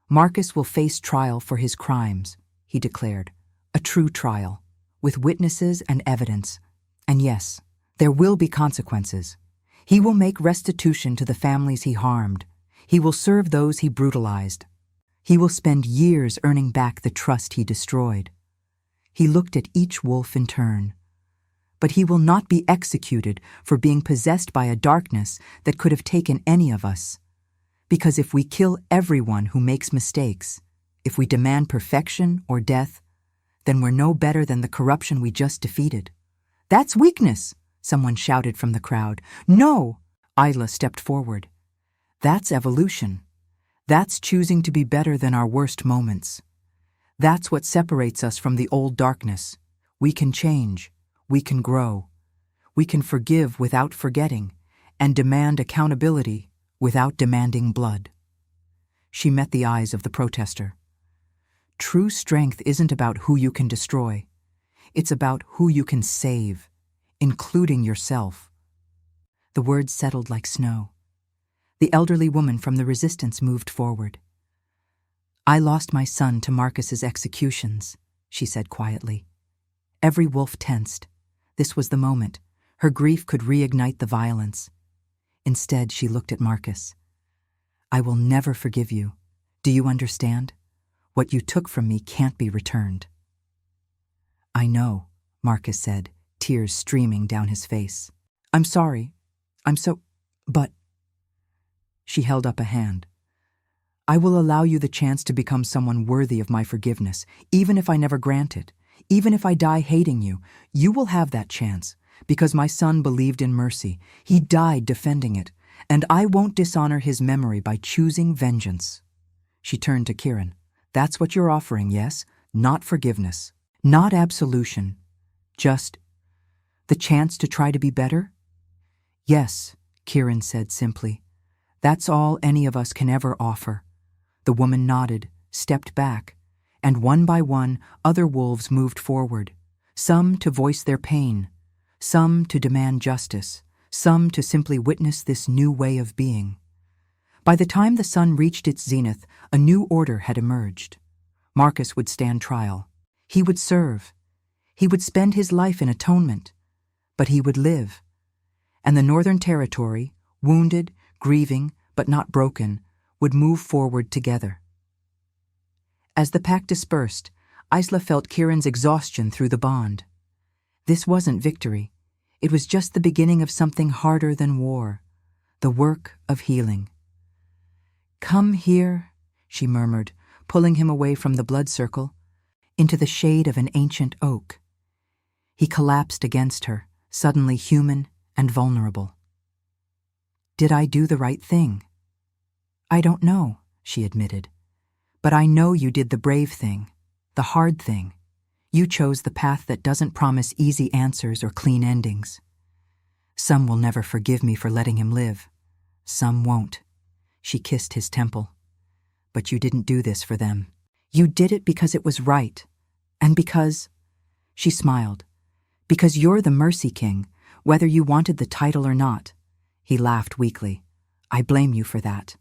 S1: "Marcus will face trial for his crimes," he declared. "A true trial, with witnesses and evidence. And yes, there will be consequences. He will make restitution to the families he harmed. He will serve those he brutalized. He will spend years earning back the trust he destroyed." He looked at each wolf in turn. but he will not be executed for being possessed by a darkness that could have taken any of us. Because if we kill everyone who makes mistakes, if we demand perfection or death, then we're no better than the corruption we just defeated. That's weakness, someone shouted from the crowd. No, Isla stepped forward. That's evolution. That's choosing to be better than our worst moments. That's what separates us from the old darkness. We can change. We can grow. We can forgive without forgetting, and demand accountability without demanding blood. She met the eyes of the protester. True strength isn't about who you can destroy. It's about who you can save, including yourself. The words settled like snow. The elderly woman from the resistance moved forward. I lost my son to Marcus's executions, she said quietly. Every wolf tensed. This was the moment. Her grief could reignite the violence. Instead, she looked at Marcus. I will never forgive you. Do you understand? What you took from me can't be returned. I know, Marcus said, tears streaming down his face. I'm sorry. But... She held up a hand. I will allow you the chance to become someone worthy of my forgiveness, even if I never grant it. Even if I die hating you, you will have that chance, because my son believed in mercy. He died defending it, and I won't dishonor his memory by choosing vengeance. She turned to Kieran. That's what you're offering, yes? Not forgiveness. Not absolution. Just the chance to try to be better? Yes, Kieran said simply. That's all any of us can ever offer. The woman nodded, stepped back, and one by one, other wolves moved forward, some to voice their pain, some to demand justice, some to simply witness this new way of being. By the time the sun reached its zenith, a new order had emerged. Marcus would stand trial. He would serve. He would spend his life in atonement. But he would live. And the Northern Territory, wounded, grieving, but not broken, would move forward together. As the pack dispersed, Isla felt Kieran's exhaustion through the bond. This wasn't victory. It was just the beginning of something harder than war, the work of healing. Come here, she murmured, pulling him away from the blood circle, into the shade of an ancient oak. He collapsed against her, suddenly human and vulnerable. Did I do the right thing? I don't know, she admitted. But I know you did the brave thing, the hard thing. You chose the path that doesn't promise easy answers or clean endings. Some will never forgive me for letting him live. Some won't. She kissed his temple. But you didn't do this for them. You did it because it was right. And because... She smiled. Because you're the Mercy King, whether you wanted the title or not. He laughed weakly. I blame you for that.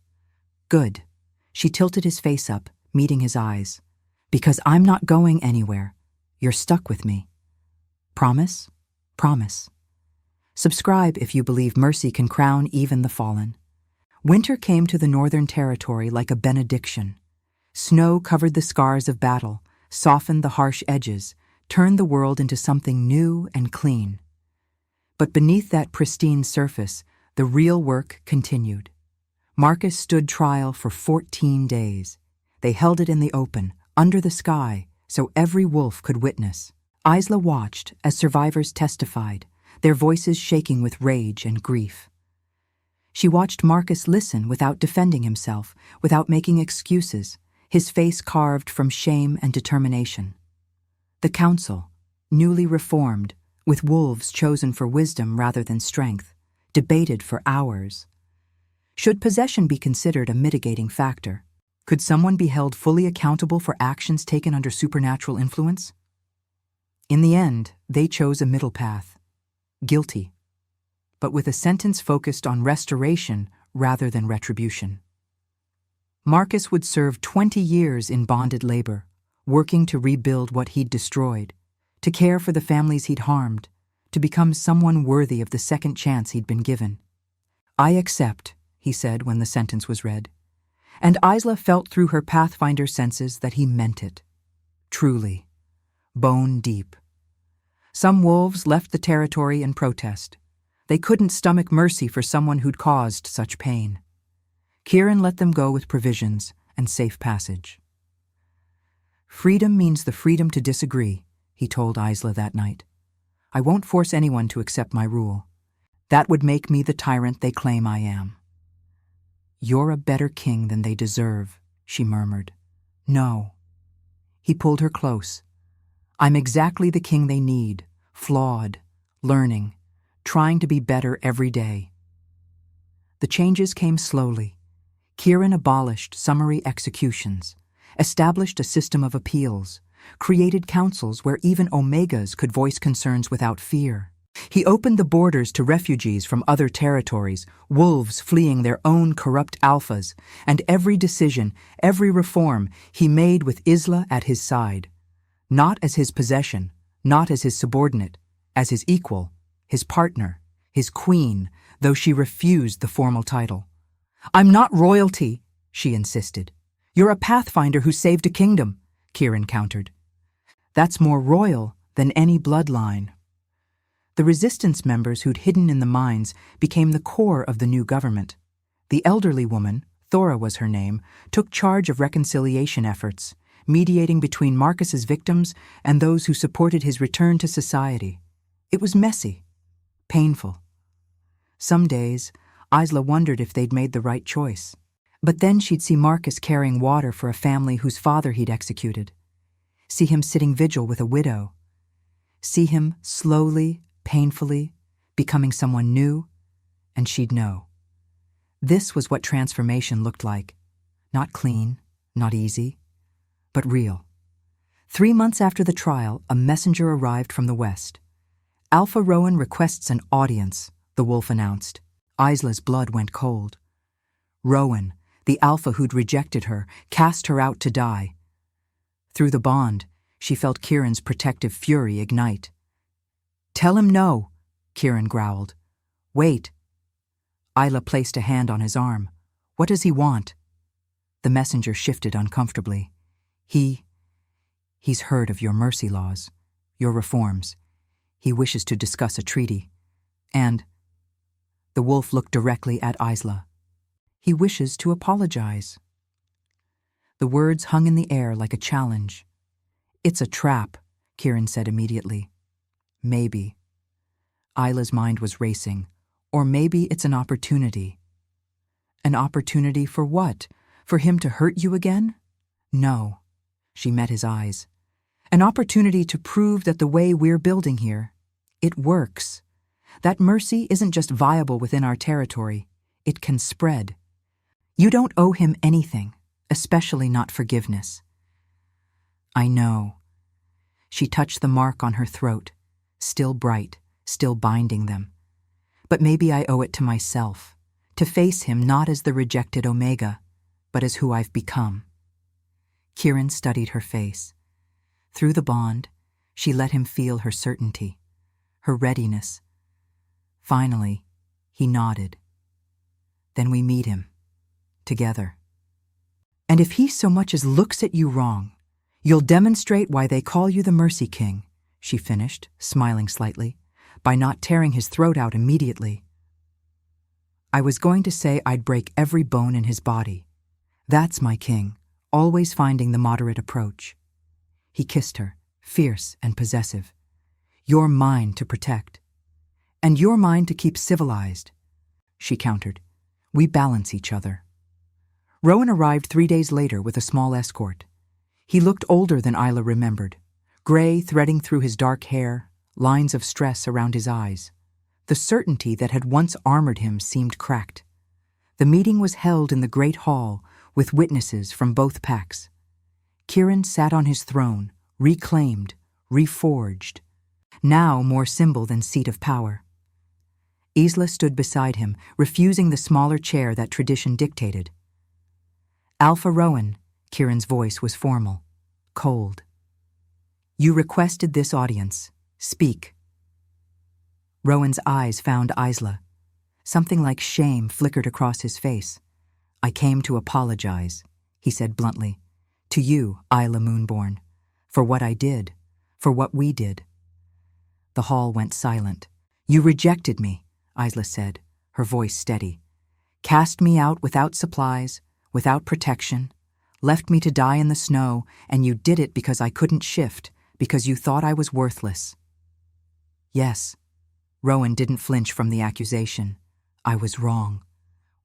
S1: Good. She tilted his face up, meeting his eyes. Because I'm not going anywhere. You're stuck with me. Promise? Promise. Subscribe if you believe mercy can crown even the fallen. Winter came to the Northern Territory like a benediction. Snow covered the scars of battle, softened the harsh edges, turned the world into something new and clean. But beneath that pristine surface, the real work continued. Marcus stood trial for 14 days. They held it in the open, under the sky, so every wolf could witness. Isla watched as survivors testified, their voices shaking with rage and grief. She watched Marcus listen without defending himself, without making excuses, his face carved from shame and determination. The council, newly reformed, with wolves chosen for wisdom rather than strength, debated for hours. Should possession be considered a mitigating factor? Could someone be held fully accountable for actions taken under supernatural influence? In the end, they chose a middle path. Guilty. But with a sentence focused on restoration rather than retribution. Marcus would serve 20 years in bonded labor, working to rebuild what he'd destroyed, to care for the families he'd harmed, to become someone worthy of the second chance he'd been given. I accept, he said when the sentence was read. And Isla felt through her Pathfinder senses that he meant it. Truly. Bone deep. Some wolves left the territory in protest. They couldn't stomach mercy for someone who'd caused such pain. Kieran let them go with provisions and safe passage. "Freedom means the freedom to disagree," he told Isla that night. "I won't force anyone to accept my rule. That would make me the tyrant they claim I am." "You're a better king than they deserve," she murmured. "No." He pulled her close. "I'm exactly the king they need, flawed, learning, trying to be better every day." The changes came slowly. Kieran abolished summary executions, established a system of appeals, created councils where even Omegas could voice concerns without fear. He opened the borders to refugees from other territories, wolves fleeing their own corrupt alphas, and every decision, every reform he made with Isla at his side. Not as his possession, not as his subordinate, as his equal, his partner, his queen, though she refused the formal title. "I'm not royalty," she insisted. "You're a pathfinder who saved a kingdom," Kieran countered. "That's more royal than any bloodline." The resistance members who'd hidden in the mines became the core of the new government. The elderly woman, Thora was her name, took charge of reconciliation efforts, mediating between Marcus's victims and those who supported his return to society. It was messy, painful. Some days, Isla wondered if they'd made the right choice. But then she'd see Marcus carrying water for a family whose father he'd executed. See him sitting vigil with a widow. See him slowly, painfully, becoming someone new, and she'd know. This was what transformation looked like. Not clean, not easy, but real. 3 months after the trial, a messenger arrived from the west. "Alpha Rowan requests an audience," the wolf announced. Isla's blood went cold. Rowan, the alpha who'd rejected her, cast her out to die. Through the bond, she felt Kieran's protective fury ignite. "Tell him no," Kieran growled. "Wait." Isla placed a hand on his arm. "What does he want?" The messenger shifted uncomfortably. He's heard of your mercy laws, your reforms. He wishes to discuss a treaty. And," the wolf looked directly at Isla, "he wishes to apologize." The words hung in the air like a challenge. "It's a trap," Kieran said immediately. "Maybe." Isla's mind was racing. Or maybe it's an opportunity. An opportunity for what? For him to hurt you again? No. She met his eyes. An opportunity to prove that the way we're building here, it works. That mercy isn't just viable within our territory. It can spread. You don't owe him anything, especially not forgiveness. I know. She touched the mark on her throat, still bright, still binding them. But maybe I owe it to myself, to face him not as the rejected Omega, but as who I've become. Kieran studied her face. Through the bond, she let him feel her certainty, her readiness. Finally, he nodded. Then we meet him, together. And if he so much as looks at you wrong, you'll demonstrate why they call you the Mercy King, she finished, smiling slightly, by not tearing his throat out immediately. I was going to say I'd break every bone in his body. That's my king, always finding the moderate approach. He kissed her, fierce and possessive. You're mine to protect. And you're mine to keep civilized, she countered. We balance each other. Rowan arrived 3 days later with a small escort. He looked older than Isla remembered, gray threading through his dark hair, lines of stress around his eyes. The certainty that had once armored him seemed cracked. The meeting was held in the great hall with witnesses from both packs. Kieran sat on his throne, reclaimed, reforged, now more symbol than seat of power. Isla stood beside him, refusing the smaller chair that tradition dictated. Alpha Rowan, Kieran's voice was formal, cold. You requested this audience. Speak. Rowan's eyes found Isla. Something like shame flickered across his face. I came to apologize, he said bluntly. To you, Isla Moonborn. For what I did. For what we did. The hall went silent. You rejected me, Isla said, her voice steady. Cast me out without supplies, without protection, left me to die in the snow, and you did it because I couldn't shift, because you thought I was worthless. Yes. Rowan didn't flinch from the accusation. I was wrong.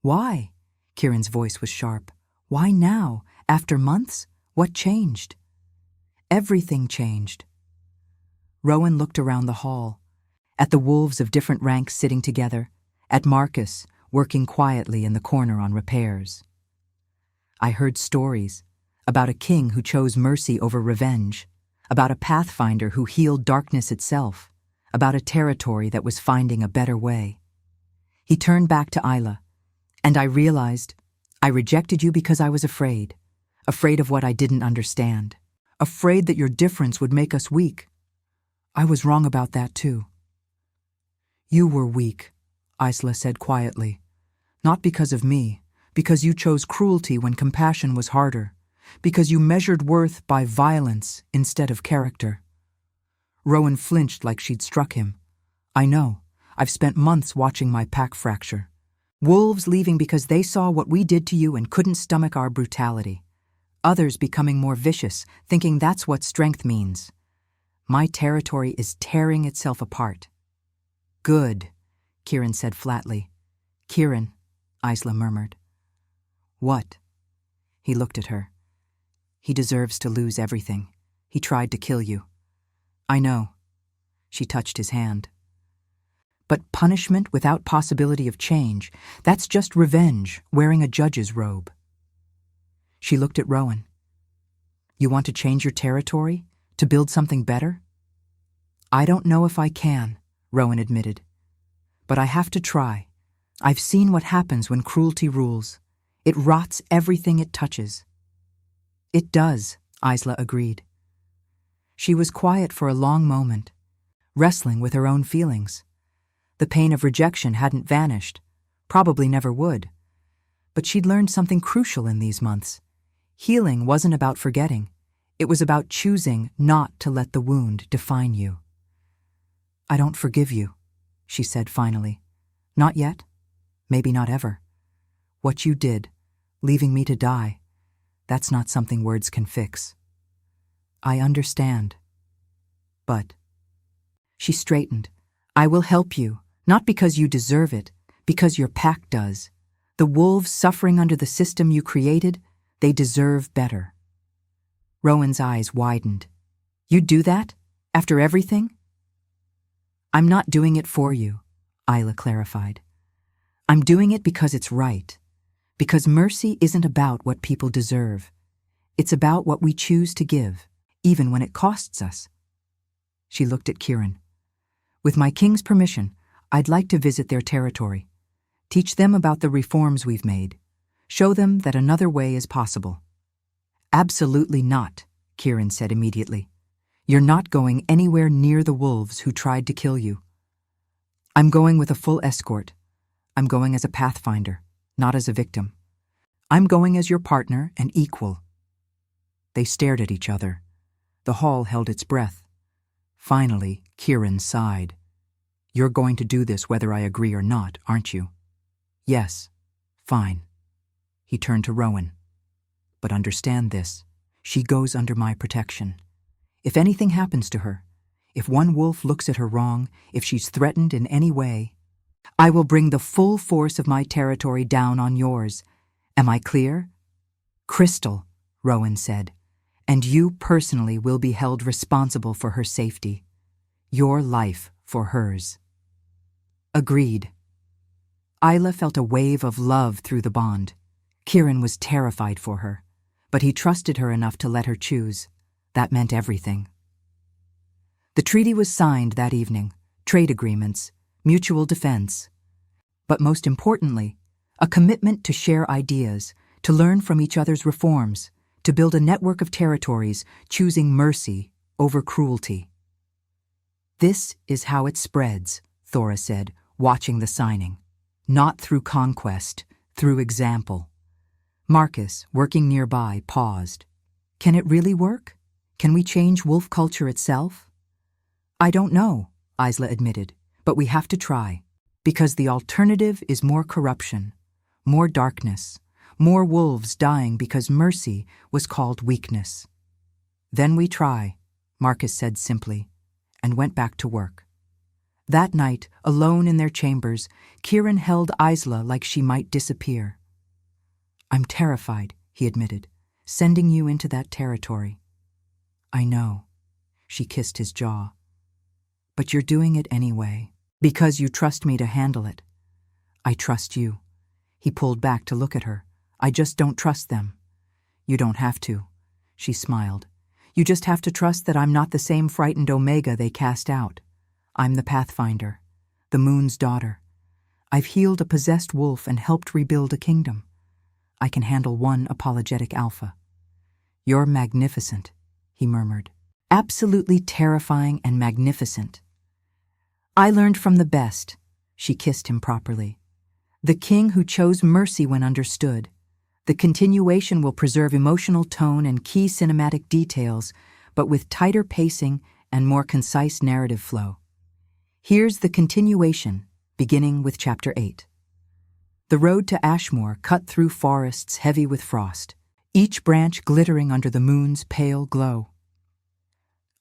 S1: Why? Kieran's voice was sharp. Why now? After months? What changed? Everything changed. Rowan looked around the hall, at the wolves of different ranks sitting together, at Marcus working quietly in the corner on repairs. I heard stories about a king who chose mercy over revenge, about a pathfinder who healed darkness itself, about a territory that was finding a better way. He turned back to Isla, and I realized I rejected you because I was afraid of what I didn't understand, afraid that your difference would make us weak. I was wrong about that too. You were weak, Isla said quietly. Not because of me, because you chose cruelty when compassion was harder, because you measured worth by violence instead of character. Rowan flinched like she'd struck him. I know. I've spent months watching my pack fracture. Wolves leaving because they saw what we did to you and couldn't stomach our brutality. Others becoming more vicious, thinking that's what strength means. My territory is tearing itself apart. Good, Kieran said flatly. Kieran, Isla murmured. What? He looked at her. He deserves to lose everything. He tried to kill you. I know. She touched his hand. But punishment without possibility of change, that's just revenge wearing a judge's robe. She looked at Rowan. You want to change your territory? To build something better? I don't know if I can, Rowan admitted. But I have to try. I've seen what happens when cruelty rules. It rots everything it touches. It does, Isla agreed. She was quiet for a long moment, wrestling with her own feelings. The pain of rejection hadn't vanished, probably never would. But she'd learned something crucial in these months. Healing wasn't about forgetting. It was about choosing not to let the wound define you. I don't forgive you, she said finally. Not yet. Maybe not ever. What you did, leaving me to die, that's not something words can fix. I understand. But she straightened. I will help you, not because you deserve it, because your pack does. The wolves suffering under the system you created, they deserve better. Rowan's eyes widened. You'd do that? After everything? I'm not doing it for you, Isla clarified. I'm doing it because it's right. Because mercy isn't about what people deserve. It's about what we choose to give, even when it costs us. She looked at Kieran. With my king's permission, I'd like to visit their territory. Teach them about the reforms we've made. Show them that another way is possible. Absolutely not, Kieran said immediately. You're not going anywhere near the wolves who tried to kill you. I'm going with a full escort. I'm going as a pathfinder, not as a victim. I'm going as your partner and equal. They stared at each other. The hall held its breath. Finally, Kieran sighed. You're going to do this whether I agree or not, aren't you? Yes. Fine. He turned to Rowan. But understand this. She goes under my protection. If anything happens to her, if one wolf looks at her wrong, if she's threatened in any way, I will bring the full force of my territory down on yours. Am I clear? Crystal, Rowan said, and you personally will be held responsible for her safety. Your life for hers. Agreed. Isla felt a wave of love through the bond. Kieran was terrified for her, but he trusted her enough to let her choose. That meant everything. The treaty was signed that evening, trade agreements, mutual defense. But most importantly, a commitment to share ideas, to learn from each other's reforms, to build a network of territories choosing mercy over cruelty. This is how it spreads, Thora said, watching the signing. Not through conquest, through example. Marcus, working nearby, paused. Can it really work? Can we change wolf culture itself? I don't know, Isla admitted, but we have to try, because the alternative is more corruption, more darkness, more wolves dying because mercy was called weakness. Then we try, Marcus said simply, and went back to work. That night, alone in their chambers, Kieran held Isla like she might disappear. I'm terrified, he admitted, sending you into that territory. I know, she kissed his jaw. But you're doing it anyway, because you trust me to handle it. I trust you. He pulled back to look at her. I just don't trust them. You don't have to, she smiled. You just have to trust that I'm not the same frightened Omega they cast out. I'm the Pathfinder, the Moon's daughter. I've healed a possessed wolf and helped rebuild a kingdom. I can handle one apologetic alpha. You're magnificent, he murmured. Absolutely terrifying and magnificent. I learned from the best, she kissed him properly. The king who chose mercy when understood. The continuation will preserve emotional tone and key cinematic details, but with tighter pacing and more concise narrative flow. Here's the continuation, beginning with Chapter 8. The road to Ashmore cut through forests heavy with frost, each branch glittering under the moon's pale glow.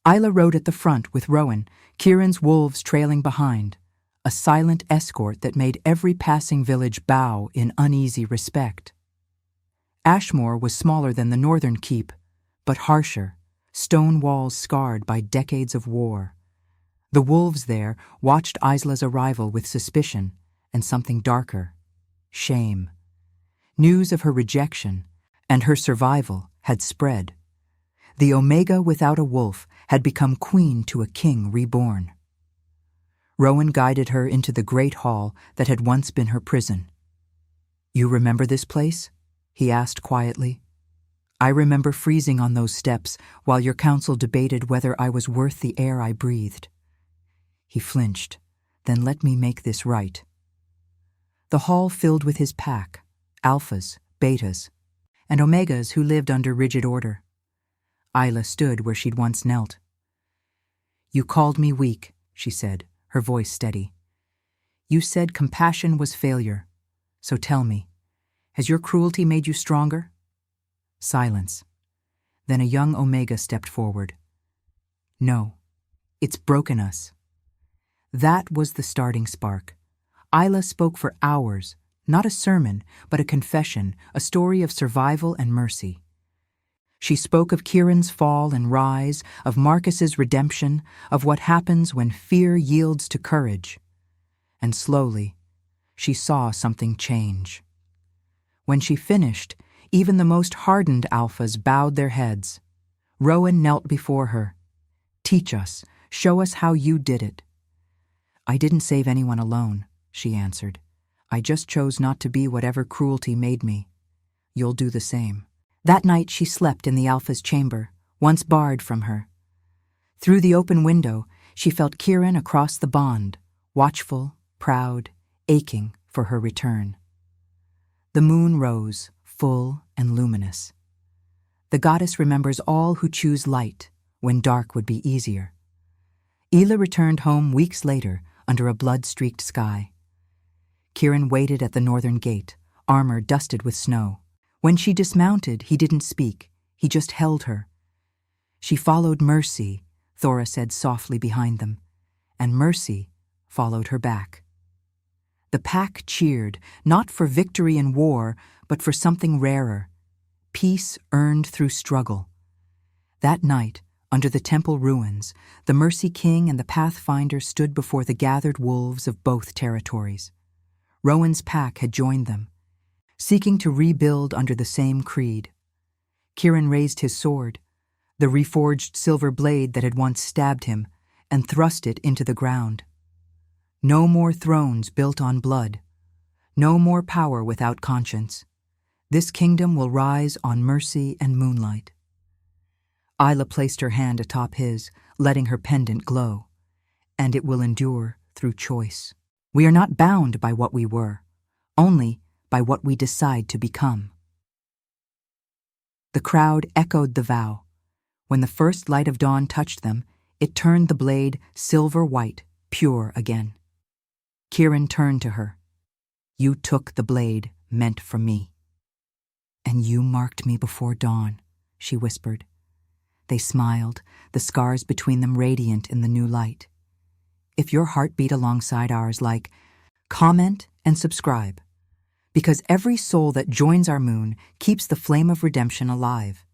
S1: Isla rode at the front with Rowan, Kieran's wolves trailing behind, a silent escort that made every passing village bow in uneasy respect. Ashmore was smaller than the northern keep, but harsher, stone walls scarred by decades of war. The wolves there watched Isla's arrival with suspicion and something darker, shame. News of her rejection and her survival had spread. The Omega without a wolf had become queen to a king reborn. Rowan guided her into the great hall that had once been her prison. You remember this place? He asked quietly. I remember freezing on those steps while your council debated whether I was worth the air I breathed. He flinched, then let me make this right. The hall filled with his pack, alphas, betas, and omegas who lived under rigid order. Isla stood where she'd once knelt. You called me weak, she said, her voice steady. You said compassion was failure. So tell me, has your cruelty made you stronger? Silence. Then a young Omega stepped forward. No, it's broken us. That was the starting spark. Isla spoke for hours, not a sermon, but a confession, a story of survival and mercy. She spoke of Kieran's fall and rise, of Marcus's redemption, of what happens when fear yields to courage. And slowly, she saw something change. When she finished, even the most hardened alphas bowed their heads. Rowan knelt before her. Teach us, show us how you did it. I didn't save anyone alone, she answered. I just chose not to be whatever cruelty made me. You'll do the same. That night she slept in the alpha's chamber, once barred from her. Through the open window, she felt Kieran across the bond, watchful, proud, aching for her return. The moon rose, full and luminous. The goddess remembers all who choose light, when dark would be easier. Ela returned home weeks later under a blood-streaked sky. Kieran waited at the northern gate, armor dusted with snow. When she dismounted, he didn't speak. He just held her. She followed Mercy, Thora said softly behind them, and Mercy followed her back. The pack cheered, not for victory in war, but for something rarer, peace earned through struggle. That night, under the temple ruins, the Mercy King and the Pathfinder stood before the gathered wolves of both territories. Rowan's pack had joined them, seeking to rebuild under the same creed. Kieran raised his sword, the reforged silver blade that had once stabbed him, and thrust it into the ground. No more thrones built on blood. No more power without conscience. This kingdom will rise on mercy and moonlight. Isla placed her hand atop his, letting her pendant glow. And it will endure through choice. We are not bound by what we were, only by what we decide to become. The crowd echoed the vow. When the first light of dawn touched them, it turned the blade silver white, pure again. Kieran turned to her. You took the blade meant for me. And you marked me before dawn, she whispered. They smiled, the scars between them radiant in the new light. If your heart beat alongside ours, like, comment and subscribe, because every soul that joins our moon keeps the flame of redemption alive.